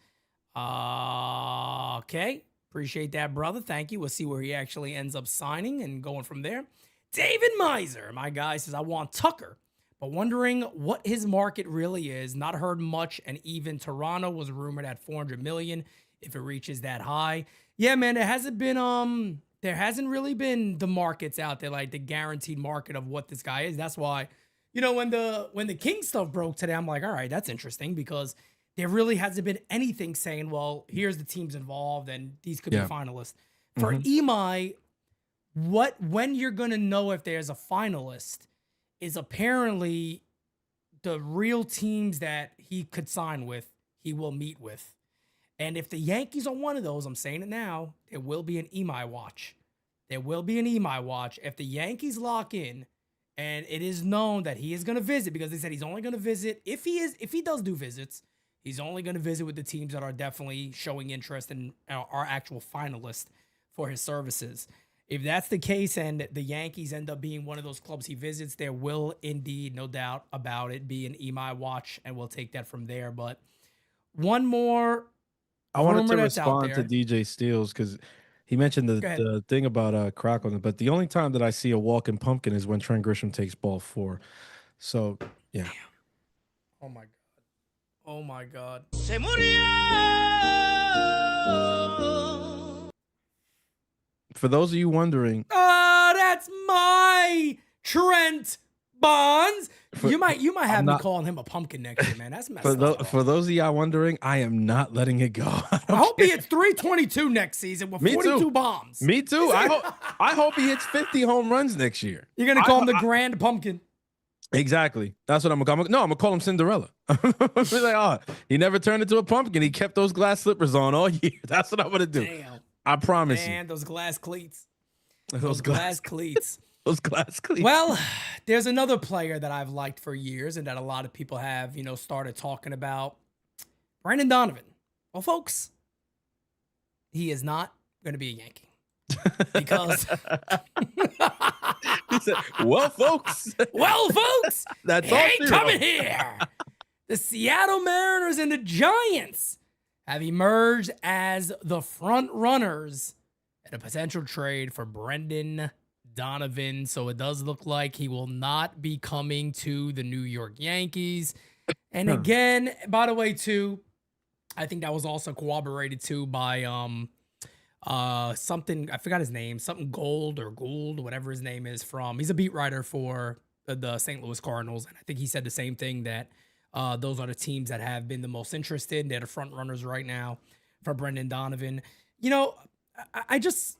Okay. Appreciate that, brother. Thank you. We'll see where he actually ends up signing and going from there. David Miser, my guy, says, I want Tucker, but wondering what his market really is. Not heard much, and even Toronto was rumored at $400 million if it reaches that high. Yeah, man, there hasn't really been the markets out there, like the guaranteed market of what this guy is. That's why, when the King stuff broke today, I'm like, all right, that's interesting, because there really hasn't been anything saying, well, here's the teams involved and these could be finalists. For Imai, when you're going to know if there's a finalist is apparently the real teams that he could sign with, he will meet with. And if the Yankees are one of those, I'm saying it now, there will be an Imai watch. There will be an Imai watch. If the Yankees lock in and it is known that he is going to visit, because they said he's only going to visit, if he does do visits, he's only going to visit with the teams that are definitely showing interest and are actual finalists for his services. If that's the case and the Yankees end up being one of those clubs he visits, there will indeed, no doubt about it, be an Imai watch, and we'll take that from there. But one more I wanted to respond to DJ Steele because he mentioned the thing about Crackle, but the only time that I see a walking pumpkin is when Trent Grisham takes ball 4. So, yeah. Damn. Oh, my God. Oh, my God. Se murió. For those of you wondering, that's my Trent Bonds. You might have me calling him a pumpkin next year, man. That's messed up. For those of y'all wondering, I am not letting it go. I hope he hits 322 next season with 42 bombs. Me too. I hope he hits 50 home runs next year. You're gonna call him the Grand Pumpkin. Exactly. That's what I'm gonna call him. No, I'm gonna call him Cinderella. Be like, he never turned into a pumpkin. He kept those glass slippers on all year. That's what I'm gonna do. Damn. I promise you. And those glass cleats. Those glass cleats. Those glass cleats. Well, there's another player that I've liked for years and that a lot of people have, started talking about. Brendan Donovan. Well, folks, he is not going to be a Yankee. Because he said, well, folks, that's all ain't coming here. The Seattle Mariners and the Giants have emerged as the front runners at a potential trade for Brendan Donovan. So it does look like he will not be coming to the New York Yankees. And again, by the way, too, I think that was also corroborated too by something, I forgot his name, something Gould, whatever his name is he's a beat writer for the St. Louis Cardinals. And I think he said the same thing, that those are the teams that have been the most interested. They're the front runners right now for Brendan Donovan. I just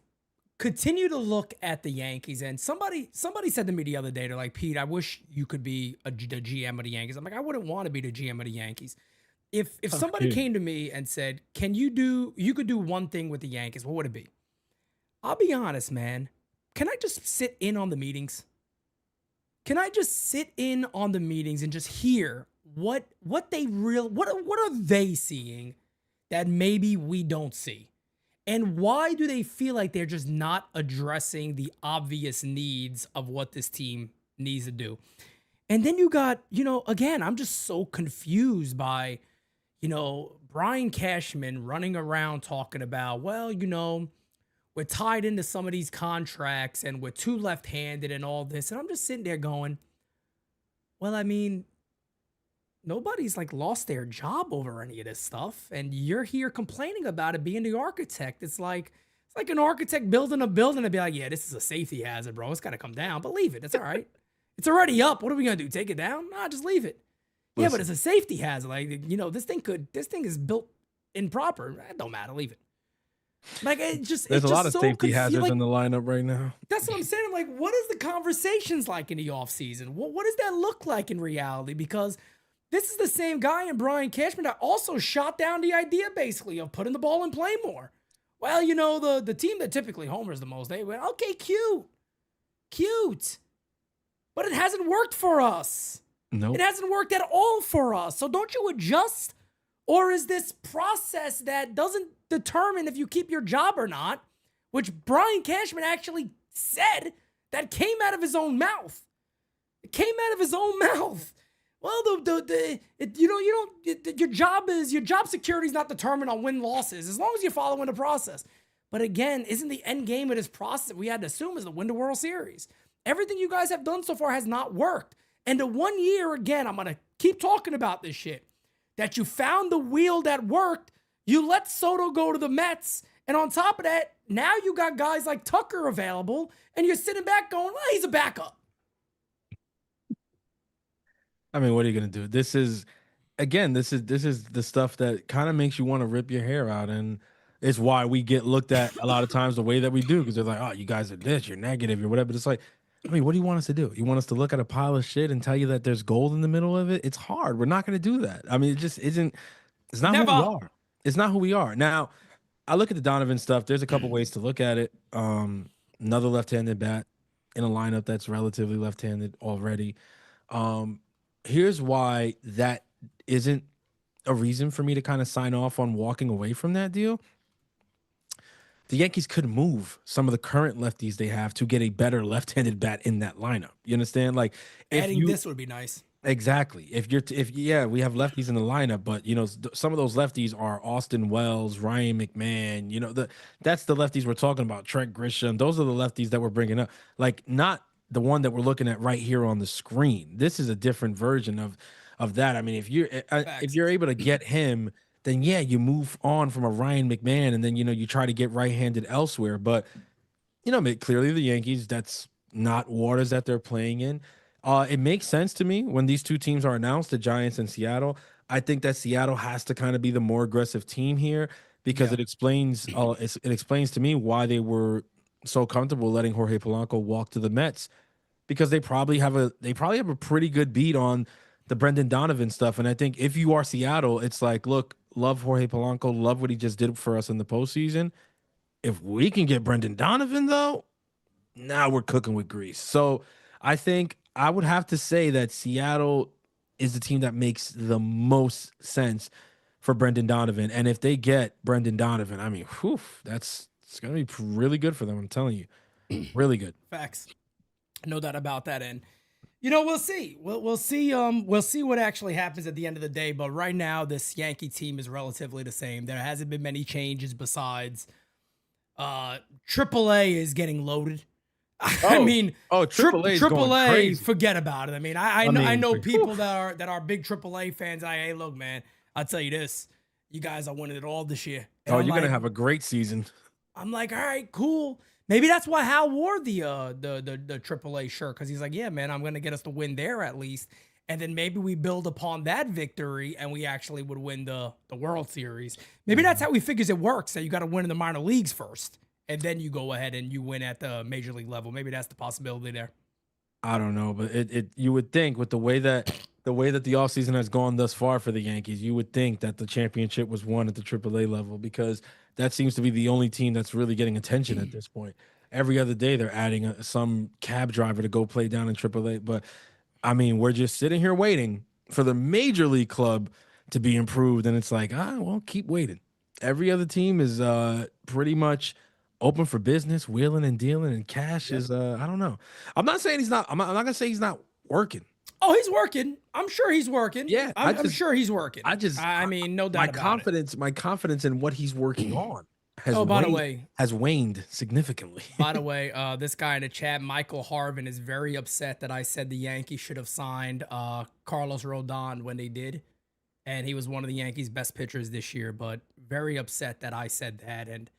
continue to look at the Yankees, and somebody said to me the other day, they're like, Pete, I wish you could be the GM of the Yankees. I'm like, I wouldn't want to be the GM of the Yankees. If somebody came to me and said, you could do one thing with the Yankees, what would it be? I'll be honest, man. Can I just sit in on the meetings? Can I just sit in on the meetings and just hear what are they seeing that maybe we don't see? And why do they feel like they're just not addressing the obvious needs of what this team needs to do? And then you got, again, I'm just so confused by, Brian Cashman running around talking about, well, we're tied into some of these contracts and we're too left-handed and all this. And I'm just sitting there going, Well, I mean, nobody's like lost their job over any of this stuff, and you're here complaining about it being the architect. It's like an architect building a building and be like, yeah, this is a safety hazard, bro. It's got to come down, but leave it. It's all right. It's already up. What are we gonna do? Take it down? Nah, just leave it. Yeah, but it's a safety hazard. Like, this thing is built improper. It don't matter. Leave it. Like, there's a lot of safety hazards in the lineup right now. That's what I'm saying. I'm like, what is the conversations like in the offseason? What does that look like in reality? Because this is the same guy in Brian Cashman that also shot down the idea basically of putting the ball in play more. Well, the team that typically homers the most, they went, okay, cute. But it hasn't worked for us. No, It hasn't worked at all for us. So don't you adjust? Or is this process that doesn't determine if you keep your job or not, which Brian Cashman actually said that came out of his own mouth? It came out of his own mouth. Well, your job security is not determined on win-losses as long as you're following the process. But again, isn't the end game of this process we had to assume is to win the World Series? Everything you guys have done so far has not worked. And the 1 year, again, I'm going to keep talking about this shit, that you found the wheel that worked, you let Soto go to the Mets, and on top of that, now you got guys like Tucker available, and you're sitting back going, well, he's a backup. I mean, what are you gonna do? This is the stuff that kind of makes you want to rip your hair out, and it's why we get looked at a lot of times the way that we do, because they're like, oh, you guys are this, you're negative, you're whatever. But it's like, I mean, what do you want us to do? You want us to look at a pile of shit and tell you that there's gold in the middle of it? It's hard. We're not going to do that. I mean, it just isn't. It's not who we are. It's not who we are. Now, I look at the Donovan stuff. There's a couple ways to look at it. Another left-handed bat in a lineup that's relatively left-handed already. Here's why that isn't a reason for me to kind of sign off on walking away from that deal. The Yankees could move some of the current lefties they have to get a better left-handed bat in that lineup. You understand? Like, adding this would be nice. Exactly. If we have lefties in the lineup, but some of those lefties are Austin Wells, Ryan McMahon. That's the lefties we're talking about. Trent Grisham. Those are the lefties that we're bringing up. Like, not the one that we're looking at right here on the screen. This is a different version of that. I mean, if you're able to get him, then yeah, you move on from a Ryan McMahon, and then you try to get right-handed elsewhere. But clearly the Yankees, that's not waters that they're playing in. It makes sense to me when these two teams are announced, the Giants and Seattle. I think that Seattle has to kind of be the more aggressive team here, because it explains to me why they were so comfortable letting Jorge Polanco walk to the Mets, because they probably have a pretty good beat on the Brendan Donovan stuff. And I think if you are Seattle, it's like, look, love Jorge Polanco, love what he just did for us in the postseason. If we can get Brendan Donovan, though, now we're cooking with grease. So I think I would have to say that Seattle is the team that makes the most sense for Brendan Donovan. And if they get Brendan Donovan, I mean, it's going to be really good for them. I'm telling you, really good. Facts. No doubt about that. And we'll see. We'll see. We'll see what actually happens at the end of the day. But right now, this Yankee team is relatively the same. There hasn't been many changes besides AAA is getting loaded. I mean, AAA, forget about it. I mean, I know people that are big AAA fans. Hey, look, man, I'll tell you this: you guys are winning it all this year. And you're gonna have a great season. I'm like, all right, cool. Maybe that's why Hal wore the AAA shirt, because he's like, yeah, man, I'm gonna get us to win there at least, and then maybe we build upon that victory and we actually would win the World Series. Maybe that's how he figures it works. That you got to win in the minor leagues first, and then you go ahead and you win at the major league level. Maybe that's the possibility there. I don't know, but you would think with the way that the offseason has gone thus far for the Yankees, you would think that the championship was won at the AAA level, because that seems to be the only team that's really getting attention at this point. Every other day they're adding some cab driver to go play down in AAA. But I mean, we're just sitting here waiting for the major league club to be improved, and it's like, well, keep waiting. Every other team is pretty much open for business, wheeling and dealing, and cash is I don't know. I'm not saying he's not. I'm not gonna say he's not working. Oh, he's working. I'm sure he's working. Yeah, I'm sure he's working. I mean, no doubt. My confidence in what he's working on by the way, has waned significantly. By the way, this guy in the chat, Michael Harvin, is very upset that I said the Yankees should have signed Carlos Rodon when they did. And he was one of the Yankees' best pitchers this year, but very upset that I said that. And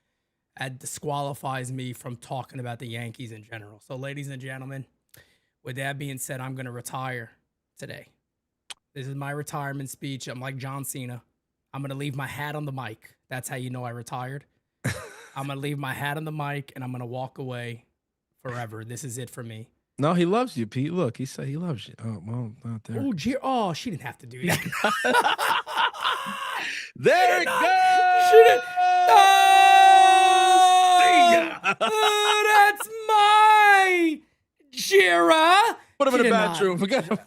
that disqualifies me from talking about the Yankees in general. So, ladies and gentlemen, with that being said, I'm going to retire today. This is my retirement speech. I'm like John Cena. I'm going to leave my hat on the mic. That's how you know I retired. I'm going to leave my hat on the mic, and I'm going to walk away forever. This is it for me. No, he loves you, Pete. Look, he said he loves you. Oh, well, not there. Oh, she didn't have to do that. There it goes. She didn't. Oh, that's my Jira. Put him in the bathroom. Forget him.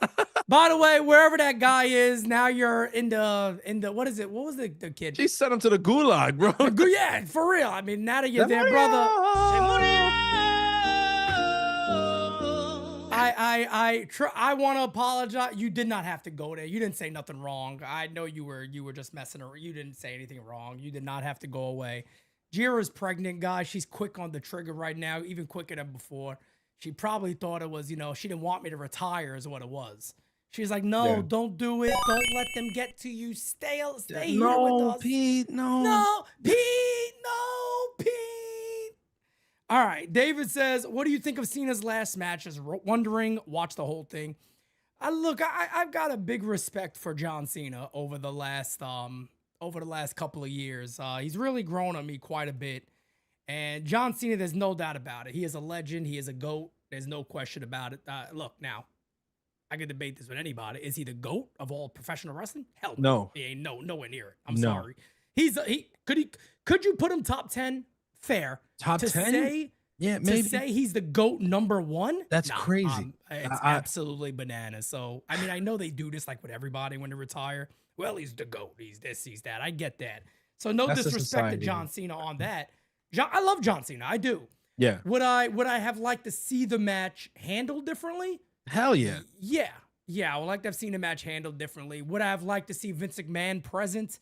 By the way, wherever that guy is, now you're in the what is it? What was the kid? She sent him to the gulag, bro. Yeah, for real. I mean, now that you're there, brother. I want to apologize. You did not have to go there. You didn't say nothing wrong. I know you were just messing around. You didn't say anything wrong. You did not have to go away. Jira's pregnant, guys. She's quick on the trigger right now, even quicker than before. She probably thought it was, she didn't want me to retire is what it was. She's like, no, Don't do it. Don't let them get to you. Stay here with us. No, Pete. No, Pete. All right. David says, what do you think of Cena's last match? Is wondering, watch the whole thing. I've got a big respect for John Cena over the last couple of years. He's really grown on me quite a bit. And John Cena, there's no doubt about it. He is a legend. He is a GOAT. There's no question about it. Look, now, I could debate this with anybody. Is he the GOAT of all professional wrestling? Hell no. He ain't nowhere near it. I'm sorry. Could you put him top 10? Fair. Top 10? Yeah, maybe. To say he's the GOAT number one? That's crazy. It's absolutely bananas. So, I mean, I know they do this like with everybody when they retire. Well, he's the GOAT. He's this, he's that. I get that. So no disrespect to John Cena on that. I love John Cena. I do. Yeah. Would I have liked to see the match handled differently? Hell yeah. Yeah. I would like to have seen the match handled differently. Would I have liked to see Vince McMahon present?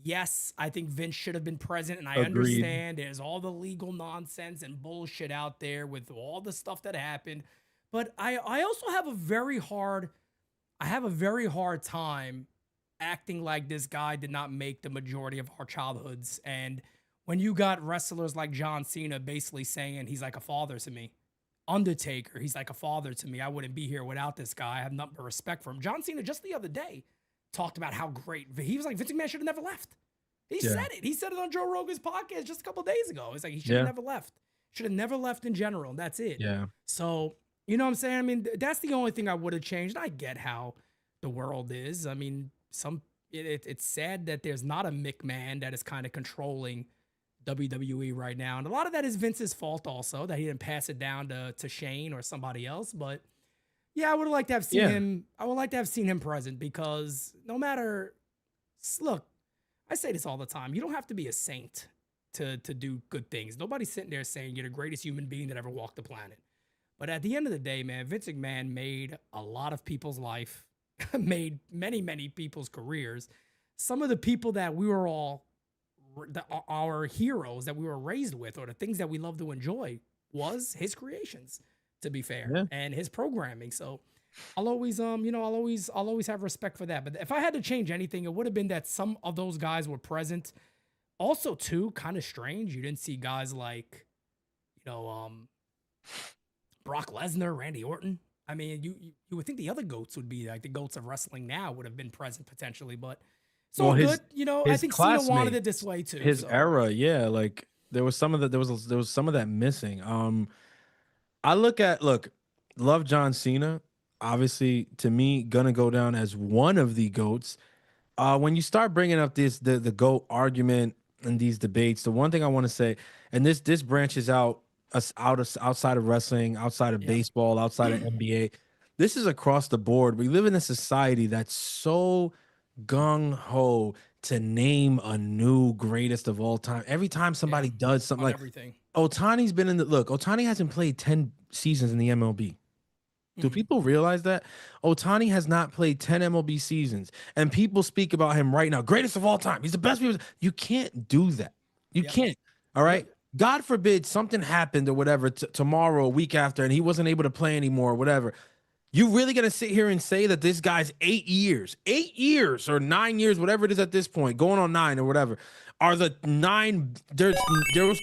Yes, I think Vince should have been present, and I understand there's all the legal nonsense and bullshit out there with all the stuff that happened. But I also have a very hard time acting like this guy did not make the majority of our childhoods. And when you got wrestlers like John Cena basically saying he's like a father to me, Undertaker, he's like a father to me. I wouldn't be here without this guy. I have nothing but respect for him. John Cena just the other day talked about how great he was. Like, Vince McMahon should have never left. He said it. He said it on Joe Rogan's podcast just a couple days ago. It's like he should have never left. Should have never left in general. And that's it. Yeah. So, you know what I'm saying? I mean, that's the only thing I would have changed. I get how the world is. I mean, it's sad that there's not a McMahon that is kind of controlling WWE right now. And a lot of that is Vince's fault also, that he didn't pass it down to Shane or somebody else. But yeah, I would have liked to have seen him. I would like to have seen him present, because no matter, look, I say this all the time. You don't have to be a saint to do good things. Nobody's sitting there saying you're the greatest human being that ever walked the planet. But at the end of the day, man, Vince McMahon made a lot of people's life, made many, many people's careers. Some of the people that we were our heroes that we were raised with, or the things that we love to enjoy, was his creations, to be fair, and his programming. So I'll always, I'll always have respect for that. But if I had to change anything, it would have been that some of those guys were present. Also, too, kind of strange, you didn't see guys like, Brock Lesnar, Randy Orton. I mean, you would think the other GOATs would be like the GOATs of wrestling now would have been present potentially, but it's all good. I think Cena wanted it this way too. His era, like there was some of that. There was some of that missing. Love John Cena. Obviously, to me, gonna go down as one of the GOATs. When you start bringing up the GOAT argument and these debates, the one thing I want to say, and this branches outside of wrestling, outside of baseball, outside of NBA. This is across the board. We live in a society that's so gung-ho to name a new greatest of all time. Every time somebody does something like everything. Otani's been Otani hasn't played 10 seasons in the MLB. Do people realize that? Otani has not played 10 MLB seasons, and people speak about him right now. Greatest of all time. He's the best. You can't do that. You can't. All right. God forbid something happened or whatever tomorrow, a week after, and he wasn't able to play anymore or whatever. You really gonna sit here and say that this guy's 8 years or 9 years, whatever it is at this point, going on 9 or whatever, are the 9? Those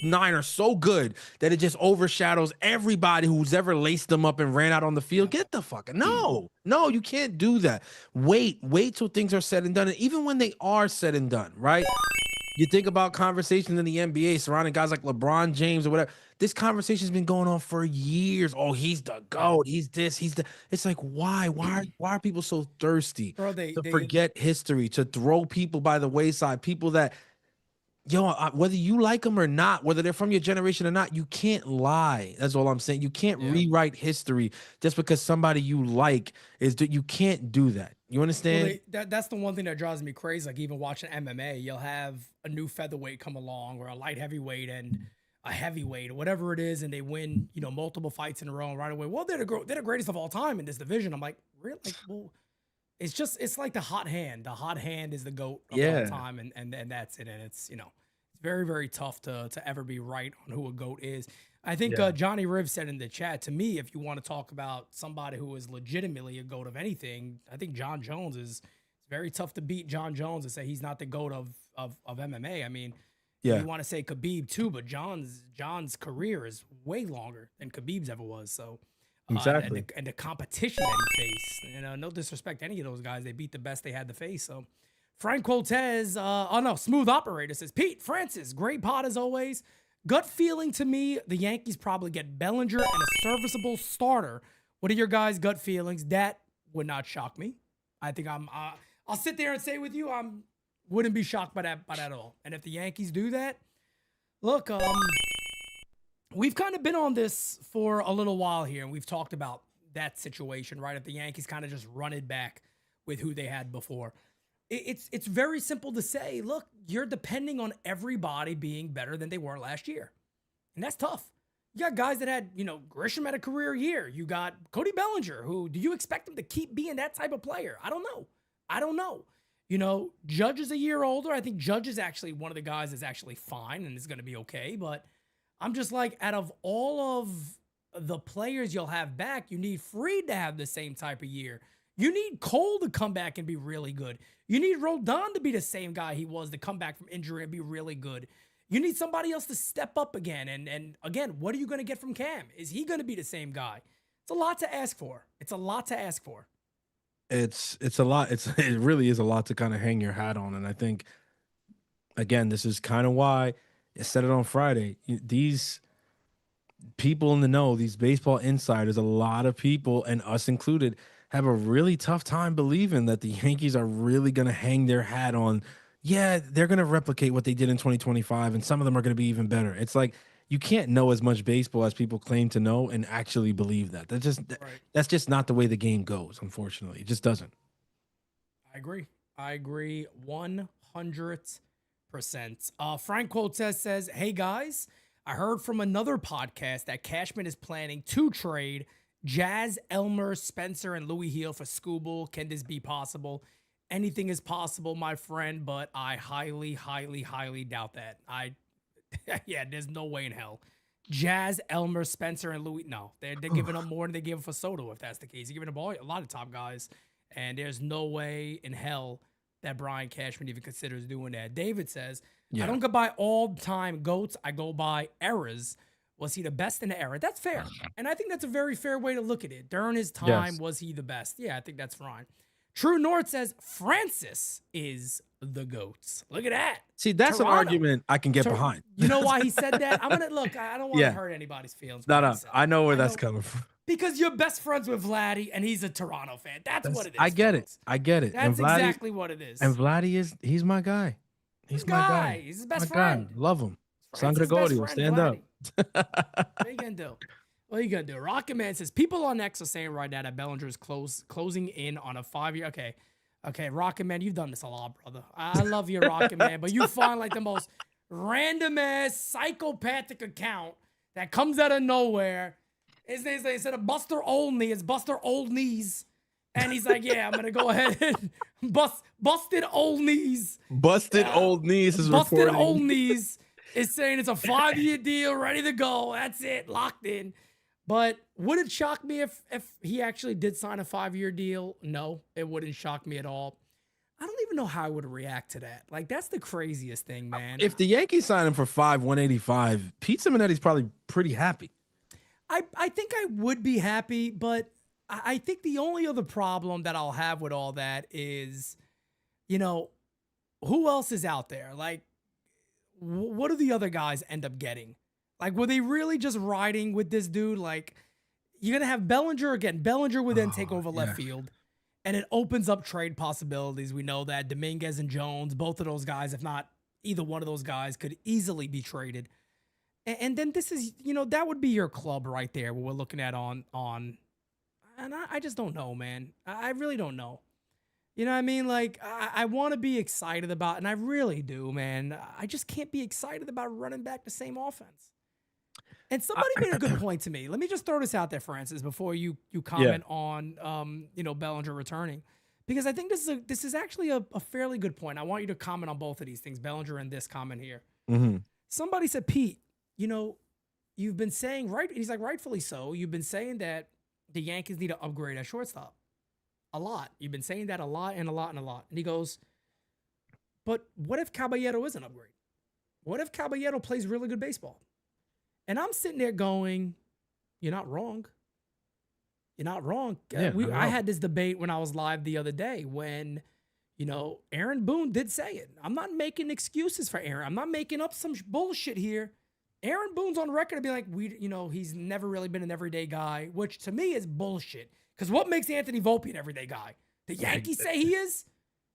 9 are so good that it just overshadows everybody who's ever laced them up and ran out on the field. Get the fuck no, you can't do that. Wait till things are said and done, and even when they are said and done, right? You think about conversations in the NBA surrounding guys like LeBron James or whatever. This conversation's been going on for years. Oh, he's the GOAT. He's this. He's the. It's like, why are people so thirsty to forget history, to throw people by the wayside? People that, whether you like them or not, whether they're from your generation or not, you can't lie. That's all I'm saying. You can't rewrite history just because somebody you like is. You can't do that. You understand? Well, that's the one thing that drives me crazy. Like even watching MMA, you'll have a new featherweight come along or a light heavyweight and a heavyweight or whatever it is, and they win, multiple fights in a row and right away. Well, they're the greatest of all time in this division. I'm like, really? Like, well, it's like the hot hand. The hot hand is the GOAT of all time, and that's it. And it's it's very, very tough to ever be right on who a GOAT is. I think Johnny Riv said in the chat, to me, if you want to talk about somebody who is legitimately a GOAT of anything, I think John Jones is very tough to beat. John Jones and say he's not the GOAT of MMA. I mean, you want to say Khabib too, but John's career is way longer than Khabib's ever was. So exactly, and the competition that he faced, no disrespect to any of those guys, they beat the best they had to face. So Frank Quotez, Smooth Operator says, Pete Francis, great pod as always. Gut feeling to me, the Yankees probably get Bellinger and a serviceable starter. What are your guys' gut feelings? That would not shock me. I think I'll sit there and say with you, wouldn't be shocked by that at all. And if the Yankees do that, look, we've kind of been on this for a little while here, and we've talked about that situation, right? If the Yankees kind of just run it back with who they had before. It's very simple to say, look, you're depending on everybody being better than they were last year. And that's tough. You got guys that had, Grisham had a career year. You got Cody Bellinger, who, do you expect him to keep being that type of player? I don't know. Judge is a year older. I think Judge is actually one of the guys that's actually fine and is going to be okay. But I'm just like, out of all of the players you'll have back, you need Fried to have the same type of year. You need Cole to come back and be really good. You need Rodon to be the same guy he was to come back from injury and be really good. You need somebody else to step up again. And again, what are you going to get from Cam? Is he going to be the same guy? It's a lot to ask for. It's a lot. It's a lot. It really is a lot to kind of hang your hat on. And I think, again, this is kind of why I said it on Friday. These people in the know, these baseball insiders, a lot of people, and us included, have a really tough time believing that the Yankees are really going to hang their hat on, they're going to replicate what they did in 2025, and some of them are going to be even better. It's like, you can't know as much baseball as people claim to know and actually believe that. That's just not the way the game goes, unfortunately. It just doesn't. I agree 100%. Frank Quotez says, hey guys, I heard from another podcast that Cashman is planning to trade Jazz, Elmer, Spencer, and Louis Heel for Skubal. Can this be possible? Anything is possible, my friend, but I highly, highly, highly doubt that. There's no way in hell. Jazz, Elmer, Spencer, and Louis. No, they're giving up more than they give for Soto, if that's the case. They're giving up a lot of top guys, and there's no way in hell that Brian Cashman even considers doing that. David says, I don't go by all-time GOATs. I go by eras. Was he the best in the era? That's fair. And I think that's a very fair way to look at it. During his time, was he the best? Yeah, I think that's fine. True North says Francis is the GOATs. Look at that. See, that's Toronto. An argument I can get behind. You know why he said that? I'm going to look. I don't want to hurt anybody's feelings. No. I know where that's coming from. Because you're best friends with Vladdy, and he's a Toronto fan. That's what it is. I get it. That's exactly what it is. And Vladdy he's my guy. He's my guy. He's his best friend. Love him. San Gregorio, stand up. What are you gonna do? Rocket Man says people on X are saying right now that Bellinger is closing in on a 5-year. Okay, Rocket Man, you've done this a lot, brother. I love you, Rocket Man, but you find like the most random ass psychopathic account that comes out of nowhere. His name's like, instead of Buster Olney, it's Buster Old Knees. And he's like, I'm going to go ahead and busted old knees. Busted old knees is busted reporting. old knees. is saying it's a 5-year deal, ready to go. That's it, locked in. But would it shock me if he actually did sign a 5-year deal? No, it wouldn't shock me at all. I don't even know how I would react to that. Like, that's the craziest thing, man. If the Yankees sign him for $185, Pete Simonetti's probably pretty happy. I think I would be happy, but I think the only other problem that I'll have with all that is, you know, who else is out there? Like, what do the other guys end up getting? Like, were they really just riding with this dude? Like, you're going to have Bellinger again. Bellinger would then take over left field, and it opens up trade possibilities. We know that Dominguez and Jones, both of those guys, if not either one of those guys, could easily be traded. And then this is, you know, that would be your club right there, what we're looking at on and I just don't know, man. I really don't know. You know what I mean? Like, I want to be excited about, and I really do, man. I just can't be excited about running back the same offense. And somebody made a good point to me. Let me just throw this out there, Francis, before you comment on, you know, Bellinger returning. Because I think this is actually a fairly good point. I want you to comment on both of these things, Bellinger and this comment here. Mm-hmm. Somebody said, Pete, you know, you've been saying, right? He's like, rightfully so. You've been saying that the Yankees need to upgrade at shortstop. A lot. You've been saying that a lot and a lot and a lot. And he goes, but what if Caballero is an upgrade? What if Caballero plays really good baseball? And I'm sitting there going, you're not wrong. You're not wrong. Yeah, I had this debate when I was live the other day when, you know, Aaron Boone did say it. I'm not making excuses for Aaron. I'm not making up some bullshit here. Aaron Boone's on record to be like, he's never really been an everyday guy, which to me is bullshit. Because what makes Anthony Volpe an everyday guy? The Yankees say he is?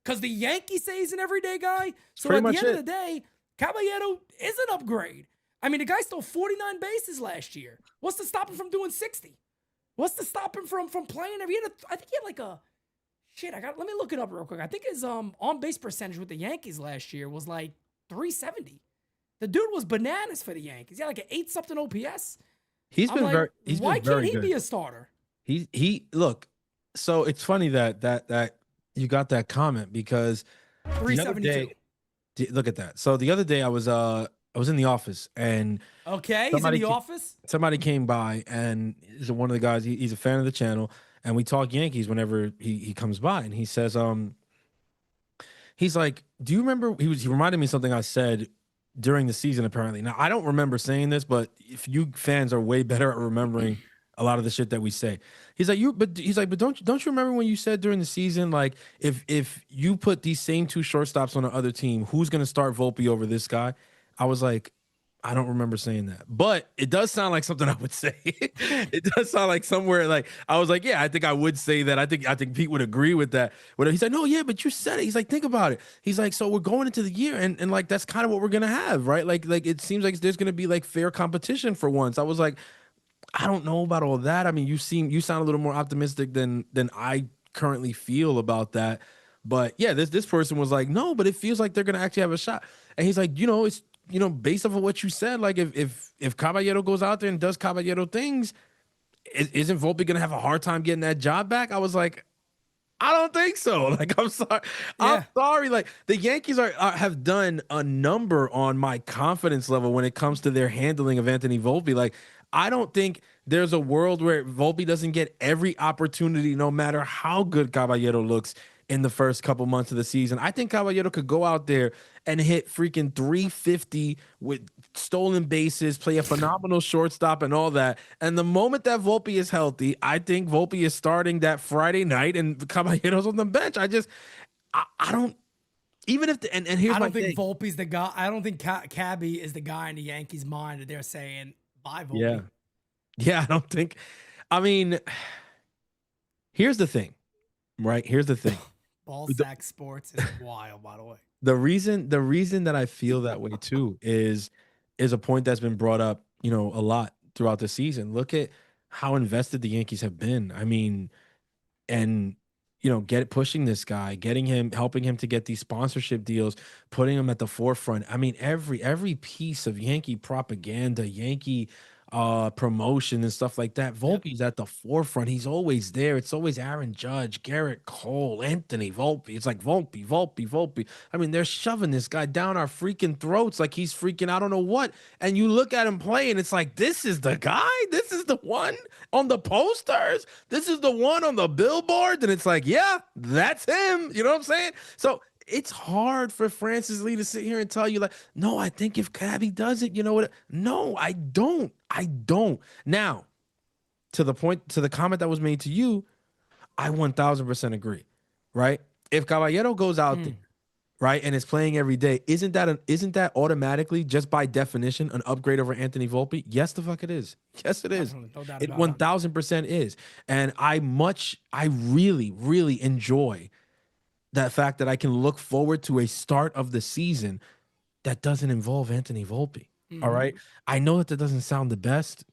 Because the Yankees say he's an everyday guy? So at the end of the day, Caballero is an upgrade. I mean, the guy stole 49 bases last year. What's to stop him from doing 60? What's to stop him from playing? I think he had like a shit. Let me look it up real quick. I think his on base percentage with the Yankees last year was like 370. The dude was bananas for the Yankees. He had like an 8-something OPS. Why can't he be a starter? He look. So it's funny that you got that comment because 372. Look at that. So the other day I was in the office and he's in the office. Somebody came by and is one of the guys. He's a fan of the channel, and we talk Yankees whenever he comes by, and he says, he's like, do you remember? He reminded me of something I said during the season. Apparently, now I don't remember saying this, but if you fans are way better at remembering a lot of the shit that we say. He's like, but don't you remember when you said during the season, like, if you put these same two shortstops on the other team, who's gonna start Volpe over this guy? I was like, I don't remember saying that, but it does sound like something I would say. It does sound like somewhere like I was like, yeah, I think I would say that. I think Pete would agree with that. He's like, no, yeah, but you said it. He's like, think about it. He's like, so we're going into the year and like that's kind of what we're gonna have, right? Like it seems like there's gonna be like fair competition for once. I was like, I don't know about all that. I mean, you sound a little more optimistic than I currently feel about that. But yeah, this person was like, no, but it feels like they're gonna actually have a shot. And he's like, it's based off of what you said, like if Caballero goes out there and does Caballero things, isn't Volpe gonna have a hard time getting that job back? I was like, I don't think so. Like, I'm sorry. Yeah. I'm sorry. Like, the Yankees have done a number on my confidence level when it comes to their handling of Anthony Volpe. Like, I don't think there's a world where Volpe doesn't get every opportunity, no matter how good Caballero looks in the first couple months of the season. I think Caballero could go out there and hit freaking 350 with stolen bases, play a phenomenal shortstop and all that. And the moment that Volpe is healthy, I think Volpe is starting that Friday night and Caballero's on the bench. I don't, even if and here's my thing. I don't think Volpe's the guy. I don't think Cabby is the guy in the Yankees' mind that they're saying, bye, Volpe. Yeah, I don't think. I mean, here's the thing, right? Here's the thing. Ballsack Sports is wild, by the way. The reason that I feel that way too is a point that's been brought up, a lot throughout the season. Look at how invested the Yankees have been. I mean, and pushing this guy, helping him to get these sponsorship deals, putting him at the forefront. I mean, every piece of Yankee propaganda, Yankee promotion and stuff like that. Volpe's at the forefront. He's always there. It's always Aaron Judge, Garrett Cole, Anthony Volpe. It's like Volpe. I mean, they're shoving this guy down our freaking throats like he's freaking I don't know what. And you look at him play, and it's like, this is the guy. This is the one on the posters. This is the one on the billboard. And it's like, yeah, that's him. You know what I'm saying? So it's hard for Francis Lee to sit here and tell you, like, no, I think if Cabby does it, you know what? No, I don't. Now, to the comment that was made to you, I 1000% agree, right? If Caballero goes out there, right, and is playing every day, isn't that automatically, just by definition, an upgrade over Anthony Volpe? Yes, the fuck it is. Yes, it is. No doubt It about 1000% is. And I really, really enjoy that fact that I can look forward to a start of the season that doesn't involve Anthony Volpe. All right. I know that doesn't sound the best.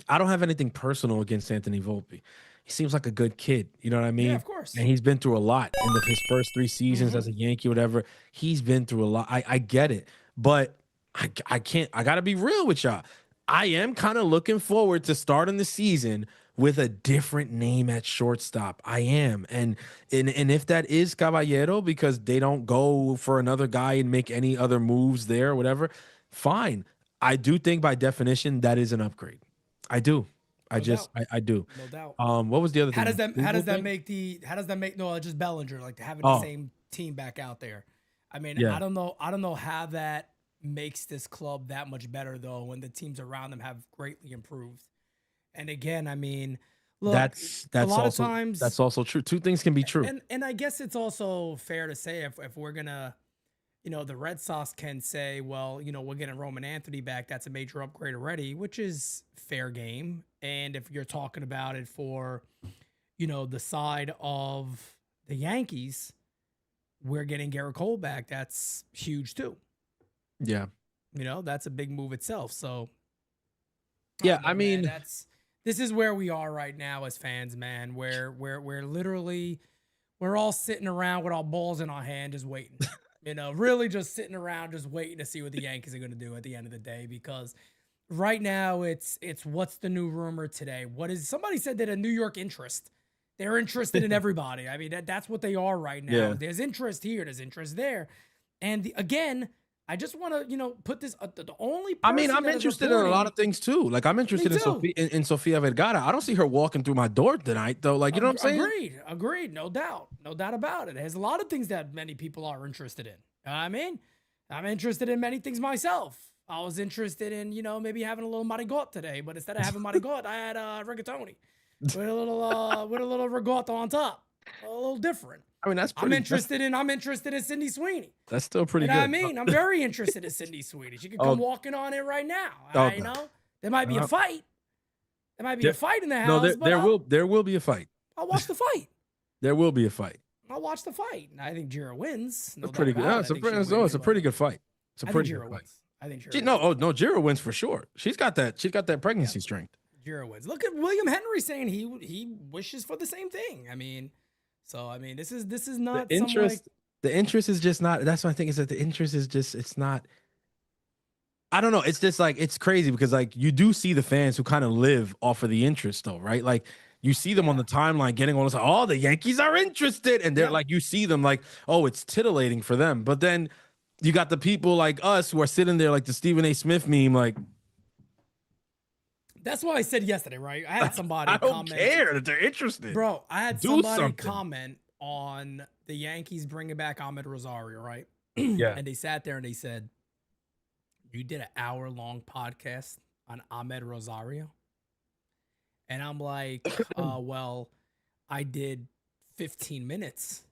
I don't have anything personal against Anthony Volpe. He seems like a good kid. You know what I mean? Yeah, of course. And he's been through a lot in his first 3 seasons as a Yankee, whatever. He's been through a lot. I get it. But I got to be real with y'all. I am kind of looking forward to starting the season with a different name at shortstop. I am. And if that is Caballero, because they don't go for another guy and make any other moves there or whatever, fine. I do think by definition that is an upgrade. I do. I do. No doubt. What was the other thing? How does that make just Bellinger, like having the same team back out there? I mean, I don't know how that makes this club that much better though when the teams around them have greatly improved. And again, I mean, look, that's a lot also, of times that's also true. Two things can be true. And I guess it's also fair to say if we're gonna, the Red Sox can say, well, we're getting Roman Anthony back. That's a major upgrade already, which is fair game. And if you're talking about it for, the side of the Yankees, we're getting Garrett Cole back. That's huge too. Yeah. That's a big move itself. So yeah, I mean, this is where we are right now as fans, man. Where we're literally we're all sitting around with our balls in our hand, just waiting. Really just sitting around, just waiting to see what the Yankees are going to do at the end of the day. Because right now, it's what's the new rumor today? Somebody said that a New York interest. They're interested in everybody. I mean, that's what they are right now. Yeah. There's interest here. There's interest there. And again, I just want to, put this. The only. I mean, I'm interested in a lot of things too. Like I'm interested in Sofia Vergara. I don't see her walking through my door tonight, though. Like, you know what I'm saying? Agreed. No doubt about it. There's a lot of things that many people are interested in. I mean, I'm interested in many things myself. I was interested in, maybe having a little marigot today, but instead of having marigot, I had rigatoni with a little rigot on top. A little different. I mean, that's pretty. I'm interested in Sydney Sweeney. That's still pretty good. I mean, I'm very interested in Sydney Sweeney. She could come walking on it right now. There might be a fight. There might be a fight in the house. No, there will be a fight. I'll watch the fight. There will be a fight. I'll watch the fight. I think Jira wins. It's pretty good. It's a pretty good fight. It's a pretty good fight. I think Jira wins. Jira wins for sure. She's got that pregnancy strength. Jira wins. Look at William Henry saying he wishes for the same thing. I mean, this is not the interest. The interest is just not. That's what I think is that the interest is just. It's not. I don't know. It's just like it's crazy because like you do see the fans who kind of live off of the interest though, right? Like you see them on the timeline getting all this. Oh, the Yankees are interested, and they're like you see them like, oh, it's titillating for them. But then you got the people like us who are sitting there like the Stephen A. Smith meme, like. That's why I said yesterday, right? I had somebody I don't care that they're interested. Bro, I had somebody comment on the Yankees bringing back Ahmed Rosario, right? Yeah. And they sat there and they said, you did an hour-long podcast on Ahmed Rosario? And I'm like, well, I did 15 minutes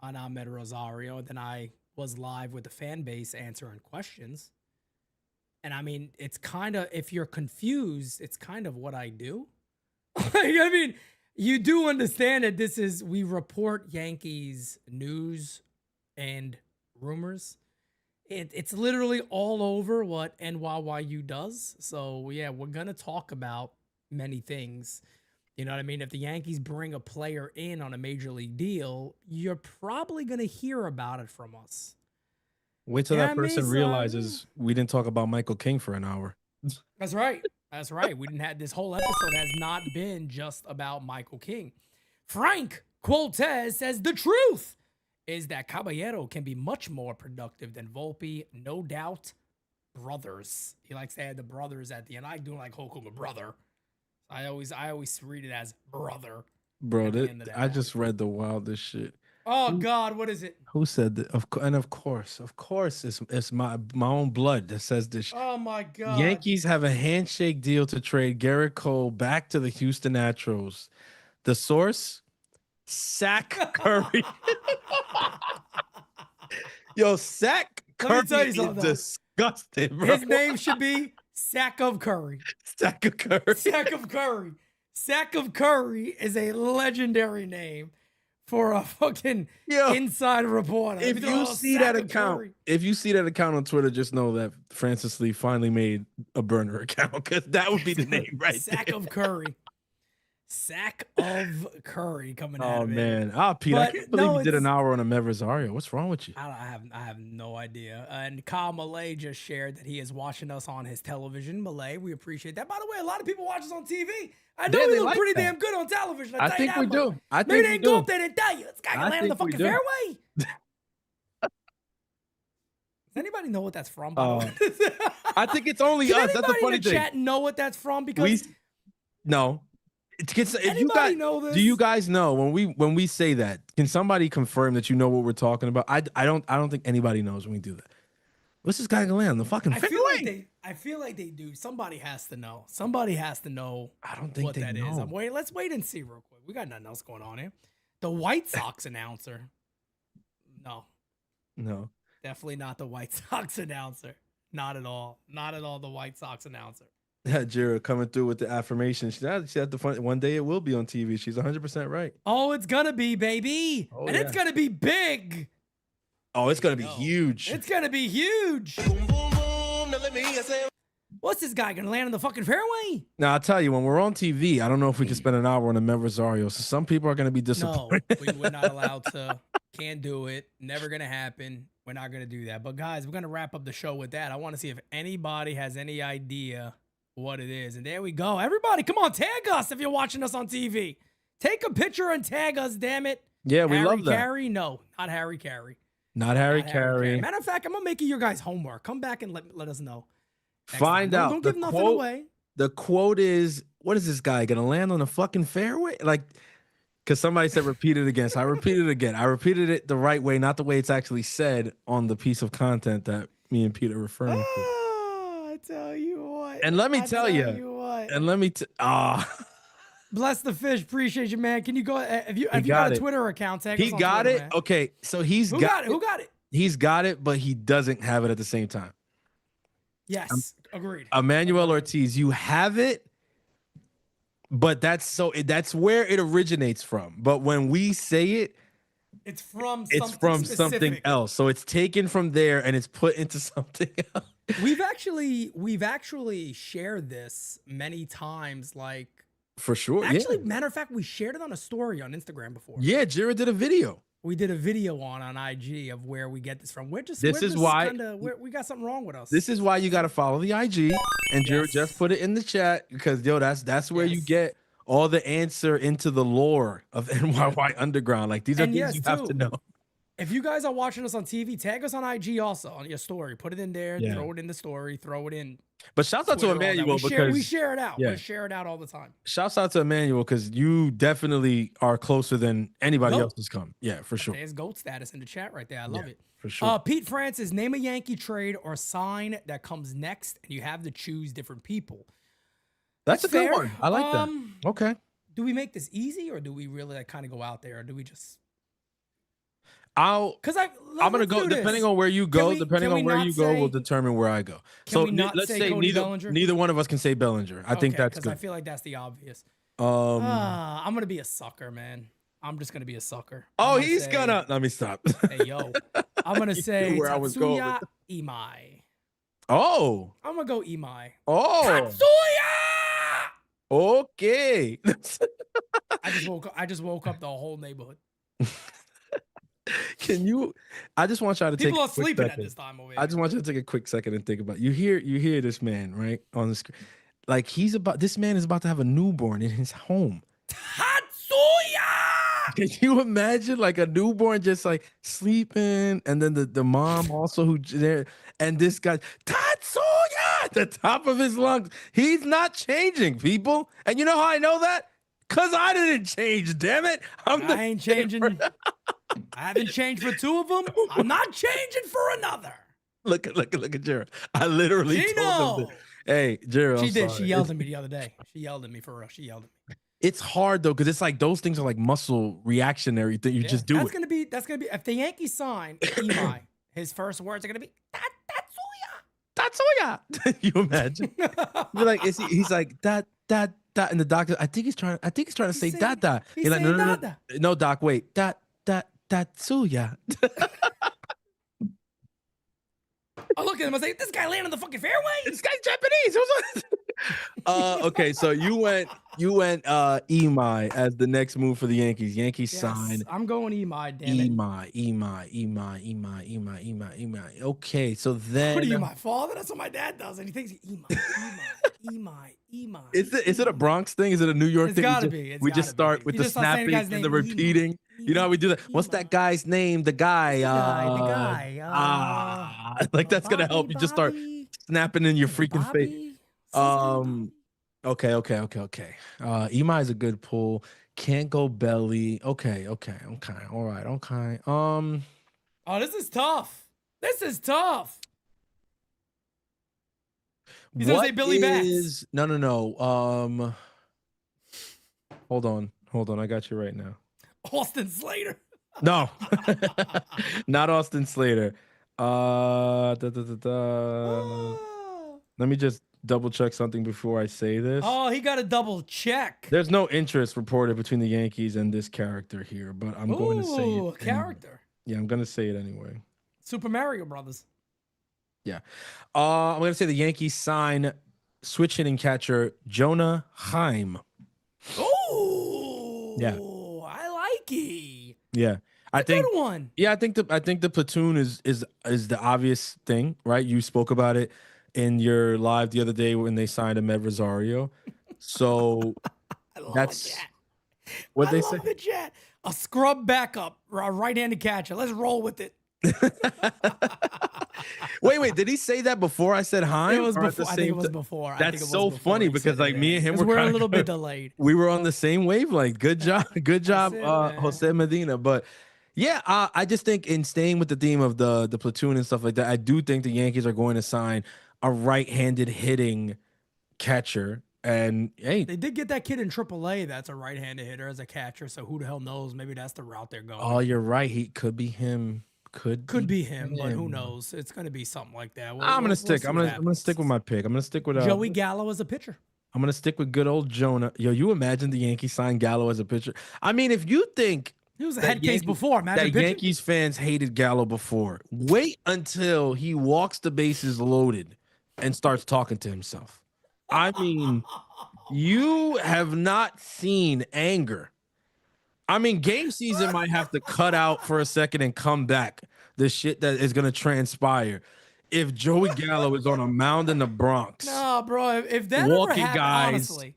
on Ahmed Rosario, and then I was live with the fan base answering questions. And I mean, it's kind of, if you're confused, it's kind of what I do. I mean, you do understand that we report Yankees news and rumors. It's literally all over what NYYU does. So yeah, we're going to talk about many things. You know what I mean? If the Yankees bring a player in on a major league deal, you're probably going to hear about it from us. Wait till that person realizes we didn't talk about Michael King for an hour. That's right. That's right. We didn't have this whole episode has not been just about Michael King. Frank Quoltez says the truth is that Caballero can be much more productive than Volpe. No doubt. Brothers. He likes to add the brothers at the end. I do like Hulk Hogan brother. I always read it as brother. Bro, I just read the wildest shit. Oh God, what is it? Who said that? Of course, it's my own blood that says this. Oh my God. Yankees have a handshake deal to trade Garrett Cole back to the Houston Astros. The source, Sack Curry. Yo, Sack Curry is disgusting, bro. His name should be Sack of Curry. Sack of Curry. Sack of Curry. Sack of Curry is a legendary name for a fucking inside reporter. If you see that account on Twitter, just know that Francis Lee finally made a burner account because that would be the name right Sack there. of Curry. Sack of Curry coming out of it. Oh man, Pete, I can't believe you did an hour on a Med Rosario. What's wrong with you? I have no idea. And Kyle Malay just shared that he is watching us on his television. Malay, we appreciate that. By the way, a lot of people watch us on TV. I know we look pretty damn good on television. I think we do. Maybe they didn't go up there and tell you. This guy can land on the fucking fairway. Does anybody know what that's from? I think it's only us. That's the funny thing. Chat know what that's from because no. Do you guys know when we say that? Can somebody confirm that you know what we're talking about? I don't think anybody knows when we do that. What's this guy gonna land on the fucking fairway? I feel like they do. Somebody has to know. Somebody has to know. I don't think what that is. Let's wait and see real quick. We got nothing else going on here. The White Sox announcer. No, definitely not the White Sox announcer. Not at all. Not at all. The White Sox announcer. Yeah, Jira coming through with the affirmation. She had the fun. One day it will be on TV. She's 100% right. Oh, it's gonna be, baby, it's gonna be big. Oh, it's gonna be huge. It's gonna be huge. What's this guy gonna land on the fucking fairway? Now I'll tell you, when we're on TV, I don't know if we can spend an hour on a Med Rosario. So some people are gonna be disappointed. No, we're not allowed to. Can't do it. Never gonna happen. We're not gonna do that. But guys, we're gonna wrap up the show with that. I want to see if anybody has any idea what it is. And there we go. Everybody, come on, tag us if you're watching us on TV. Take a picture and tag us, damn it. Yeah, we love that. Carey? No, not Harry Carey. Not Harry Carey. Matter of fact, I'm gonna make you guys homework. Come back and let us know. Find out. Don't give nothing away. The quote is, what is this guy gonna land on the fucking fairway? Like, because somebody said repeat it again. So I repeated it again. I repeated it the right way, not the way it's actually said on the piece of content that me and Pete are referring to. I tell you what. And let me tell you. And let me Bless the fish. Appreciate you, man. Can you go if you got a Twitter account? Tag he us on got Twitter, it. Man. Okay, so Who got it? He's got it, but he doesn't have it at the same time. Yes, agreed. Emmanuel Ortiz, you have it, but that's where it originates from. But when we say it, it's from something else. So it's taken from there and it's put into something else. We've actually shared this many times, like for sure. Actually, matter of fact, we shared it on a story on Instagram before. Yeah, Jira did a video. We did a video on IG of where we get this from. We got something wrong with us. This is why you got to follow the IG, and Jira just put it in the chat because that's where you get all the answer into the lore of NYY Underground. Like these are things you have to know. If you guys are watching us on TV, tag us on IG also on your story. Put it in there, throw it in the story, throw it in. But shouts out to Emmanuel because we share it out. We share it out all the time. Shouts out to Emmanuel because you definitely are closer than anybody else has come. Yeah, for sure. There's GOAT status in the chat right there. I love it. For sure. Pete Francis, name a Yankee trade or sign that comes next, and you have to choose different people. That's a good one. I like that. Okay. Do we make this easy, or do we really kind of go out there, or do we just? I'm gonna go depending on where you go. Will determine where I go. So let's say neither one of us can say Bellinger. I think that's good. I feel like that's the obvious. I'm gonna be a sucker, man. I'm just gonna be a sucker. Let me stop. Hey yo, I'm gonna say Tatsuya Imai. Oh, I'm gonna go Imai. Oh, Tatsuya. Okay. I just woke up the whole neighborhood. I just want y'all to people are sleeping at this time over here. I just want you to take a quick second and think about it. You hear this man right on the screen. like this man is about to have a newborn in his home. Tatsuya! Can you imagine like a newborn just like sleeping, and then the mom also who there, and this guy Tatsuya at the top of his lungs. He's not changing, people. And you know how I know that? Cause I didn't change. Damn it! I ain't changing. I haven't changed for 2 of them. I'm not changing for another. Look at Gerald. I literally told him. Hey, Gerald. She did. She yelled at me the other day. She yelled at me for real. She yelled at me. It's hard though, because it's like those things are like muscle reactionary that you just do. That's gonna be if the Yankees sign Imai, his first words are gonna be Tatsuya. You imagine? You're like, he's like that, and the doctor. I think he's trying to say that. He's like, no, doc, wait, Tatsuya. I look at him. I say, this guy landed on the fucking fairway. This guy's Japanese. Okay, so you went Imai as the next move for the Yankees. Yankees sign. I'm going Imai. Damn it. Imai. Okay, so then. What are you, my father? That's what my dad does, and he thinks Imai. Is it a Bronx thing? Is it a New York thing? It's gotta be. We just start with the snapping and the repeating. You know how we do that? What's that guy's name? The guy. Like that's gonna help you just start snapping in your freaking face. Okay. Imai is a good pull. Can't go Belly. Okay. All right. Okay. Oh, this is tough. He's gonna say Billy Bats. No. Hold on. I got you right now. Austin Slater. No, not Austin Slater. Let me just double check something before I say this. Oh, he got a double check. There's no interest reported between the Yankees and this character here, but I'm going to say it. Character. Anyway. Yeah, I'm going to say it anyway. Super Mario Brothers. Yeah. I'm going to say the Yankees sign switch hitting catcher Jonah Heim. Oh. Yeah. I like it. Yeah. Good one. Yeah, I think the platoon is the obvious thing, right? You spoke about it in your live the other day when they signed Ahmed Rosario. So that's what they say. The chat. A scrub backup, a right-handed catcher. Let's roll with it. Wait, did he say that before I said Heim? It was before. I think it was before. That's so funny because like me and him were a little bit delayed. We were on the same wavelength. Good job, Jose Medina. But yeah, I just think in staying with the theme of the platoon and stuff like that, I do think the Yankees are going to sign a right-handed hitting catcher. And hey, they did get that kid in AAA that's a right-handed hitter as a catcher. So who the hell knows? Maybe that's the route they're going. Oh, you're right. He could be him. Could be him, but who knows? It's gonna be something like that. I'm gonna stick with my pick. I'm gonna stick with Joey Gallo as a pitcher. I'm gonna stick with good old Jonah. Yo, you imagine the Yankees sign Gallo as a pitcher? I mean, if you think he was a head case before, imagine that Yankees fans hated Gallo before, wait until he walks the bases loaded and starts talking to himself. I mean, you have not seen anger. I mean, game season might have to cut out for a second and come back. The shit that is going to transpire if Joey Gallo is on a mound in the Bronx. No, bro. If that ever happened, honestly,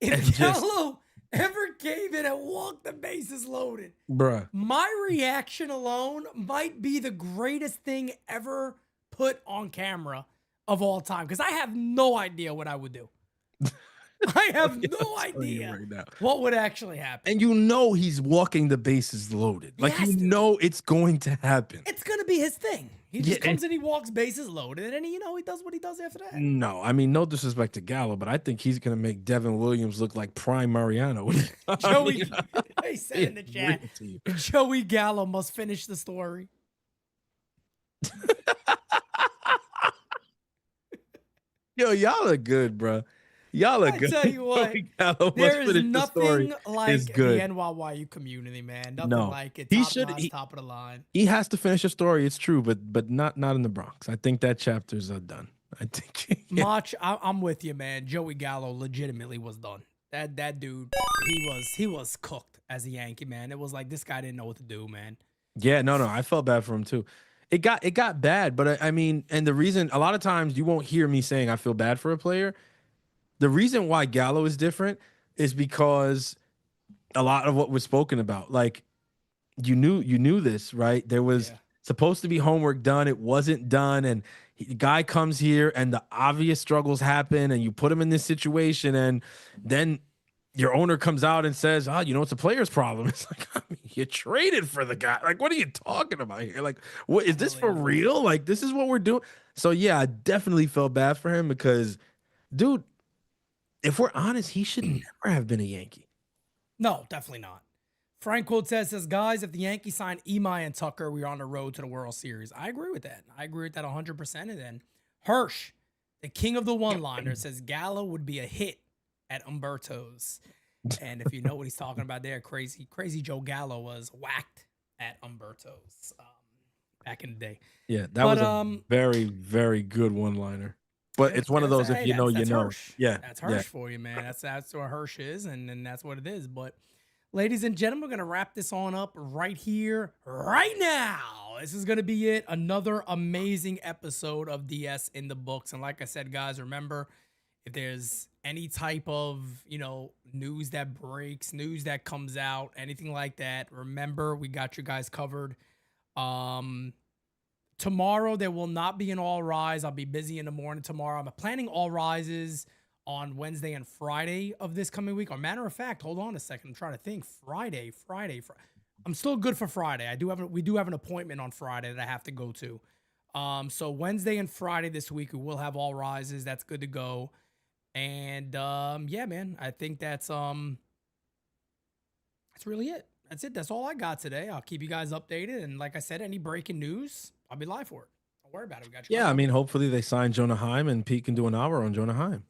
if Gallo ever gave it and walked the bases loaded, bruh, my reaction alone might be the greatest thing ever put on camera of all time because I have no idea what I would do. I have no idea what would actually happen. And you know he's walking the bases loaded. Like, you know it's going to happen. It's going to be his thing. He just comes and he walks bases loaded, and then, he does what he does after that. No, I mean, no disrespect to Gallo, but I think he's going to make Devin Williams look like prime Mariano. Joey, they said in the chat, Joey Gallo must finish the story. Yo, y'all are good, bro. Y'all are good. I tell you what, there is nothing like the NYU community, man. Nothing like it. Top of the line. He has to finish a story. It's true, but not in the Bronx. I think that chapter's done. I think. Mach, I'm with you, man. Joey Gallo legitimately was done. That dude, he was cooked as a Yankee, man. It was like this guy didn't know what to do, man. Yeah, no, I felt bad for him too. It got bad, but I mean, and the reason a lot of times you won't hear me saying I feel bad for a player. The reason why Gallo is different is because a lot of what was spoken about, like you knew this, right? There was supposed to be homework done. It wasn't done. And the guy comes here and the obvious struggles happen and you put him in this situation. And then your owner comes out and says, it's a player's problem. It's like, I mean, you traded for the guy. Like, what are you talking about here? Like, what is this for real? Like, this is what we're doing. So yeah, I definitely felt bad for him because, dude, if we're honest, he should never have been a Yankee. No, definitely not. Frank Quote says, guys, if the Yankees sign Imai and Tucker, we're on the road to the World Series. I agree with that. 100%. And then Hirsch, the king of the one-liner, says Gallo would be a hit at Umberto's. And if you know what he's talking about there, crazy Joe Gallo was whacked at Umberto's back in the day. Yeah, that was a very, very good one-liner. But it's one of those, if you know, you know. Hirsch. Yeah. That's Hirsch for you, man. That's what Hirsch is, and that's what it is. But ladies and gentlemen, we're going to wrap this on up right here, right now. This is going to be it. Another amazing episode of DS in the books. And like I said, guys, remember, if there's any type of, news that breaks, news that comes out, anything like that, remember, we got you guys covered. Tomorrow, there will not be an All Rise. I'll be busy in the morning tomorrow. I'm planning All Rises on Wednesday and Friday of this coming week. Or matter of fact, hold on a second. I'm trying to think. Friday. I'm still good for Friday. We do have an appointment on Friday that I have to go to. So Wednesday and Friday this week, we will have All Rises. That's good to go. And yeah, man, I think that's really it. That's it. That's all I got today. I'll keep you guys updated. And like I said, any breaking news, I'll be live for it. Don't worry about it. We got you. Yeah, I mean, hopefully they sign Jonah Heim and Pete can do an hour on Jonah Heim.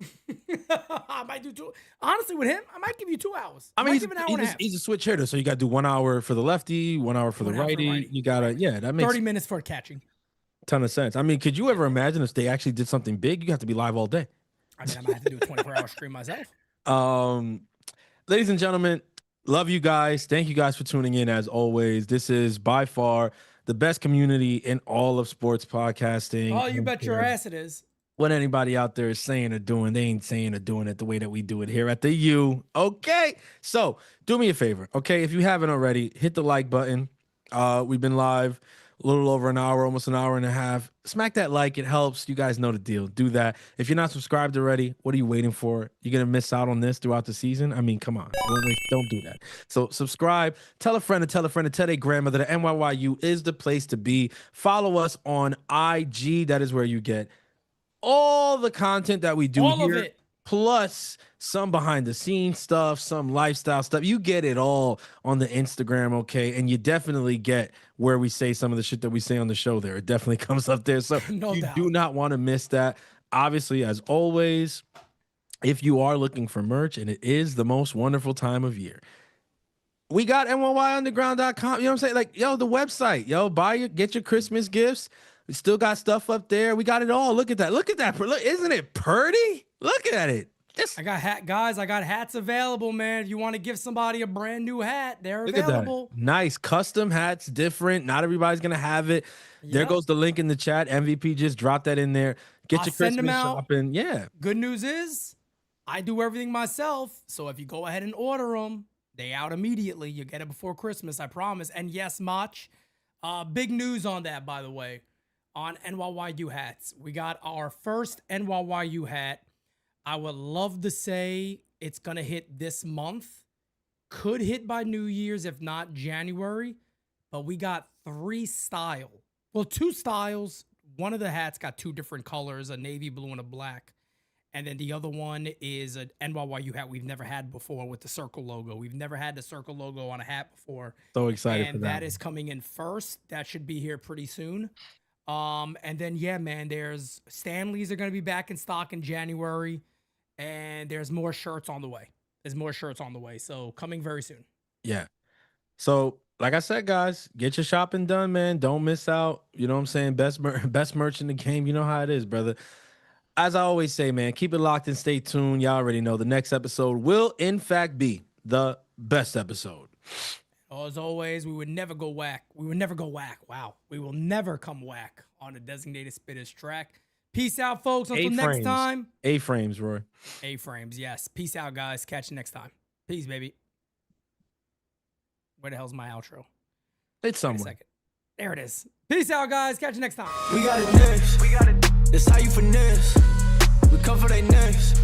I might do 2. Honestly, with him, I might give you 2 hours. I mean, he's a switch hitter, so you got to do 1 hour for the lefty, 1 hour for the righty. You got to, that makes 30 minutes for catching. Ton of sense. I mean, could you ever imagine if they actually did something big? You have to be live all day. I mean, I might have to do a 24-hour stream myself. Ladies and gentlemen, love you guys. Thank you guys for tuning in as always. This is by far the best community in all of sports podcasting. Oh, you bet your ass it is. What anybody out there is saying or doing, they ain't saying or doing it the way that we do it here at the U. Okay? So do me a favor, okay? If you haven't already, hit the like button. We've been live a little over an hour, almost an hour and a half. Smack that like. It helps. You guys know the deal. Do that. If you're not subscribed already, what are you waiting for? You're going to miss out on this throughout the season? I mean, come on. Don't do that. So subscribe. Tell a friend to tell a friend to tell their grandmother that NYYU is the place to be. Follow us on IG. That is where you get all the content that we do all here. Of it. Plus some behind the scenes stuff, some lifestyle stuff. You get it all on the Instagram, okay? And you definitely get where we say some of the shit that we say on the show there. It definitely comes up there. So you do not want to miss that. Obviously, as always, if you are looking for merch, and it is the most wonderful time of year, we got NYYunderground.com. You know what I'm saying? Like, the website. Get your Christmas gifts. We still got stuff up there. We got it all. Look at that. Look, isn't it pretty? Look at it. I got hats available, man. If you want to give somebody a brand new hat, they're available. Nice custom hats, different. Not everybody's gonna have it. Yep. There goes the link in the chat. MVP just dropped that in there. Get your Christmas shopping. Yeah. Good news is, I do everything myself. So if you go ahead and order them, they out immediately. You get it before Christmas, I promise. And yes, Mach, big news on that, by the way, on NYYU hats. We got our first NYYU hat. I would love to say it's going to hit this month. Could hit by New Year's, if not January. But we got 2 styles. One of the hats got 2 different colors, a navy blue and a black. And then the other one is an NYYU hat we've never had before with the circle logo. We've never had the circle logo on a hat before. So excited for that. And that is coming in first. That should be here pretty soon. And then, yeah, man, there's Stanleys are going to be back in stock in January. And there's more shirts on the way. So coming very soon. Yeah. So like I said, guys, get your shopping done, man. Don't miss out. You know what I'm saying? Best merch in the game. You know how it is, brother. As I always say, man, keep it locked and stay tuned. Y'all already know the next episode will, in fact, be the best episode. As always, we would never go whack. Wow. We will never come whack on a designated spitters track. Peace out, folks. Until next time. A-frames, Roy. A-frames, yes. Peace out, guys. Catch you next time. Peace, baby. Where the hell's my outro? It's somewhere. Wait a second. There it is. Peace out, guys. Catch you next time. We got it next. That's how you finesse. We come for they next.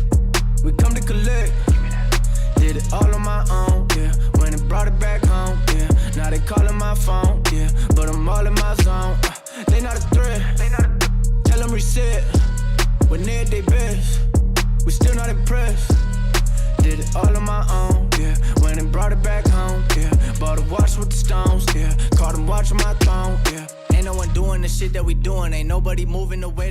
We come to collect. Did it all on my own, yeah. When it brought it back home, yeah. Now they calling my phone, yeah. But I'm all in my zone. They not a threat. Tell them reset. When they're at their best, we still not impressed. Did it all on my own, yeah. When it brought it back home, yeah. Bought a watch with the stones, yeah. Caught them watching my throne, yeah. Ain't no one doing the shit that we doing. Ain't nobody moving the way that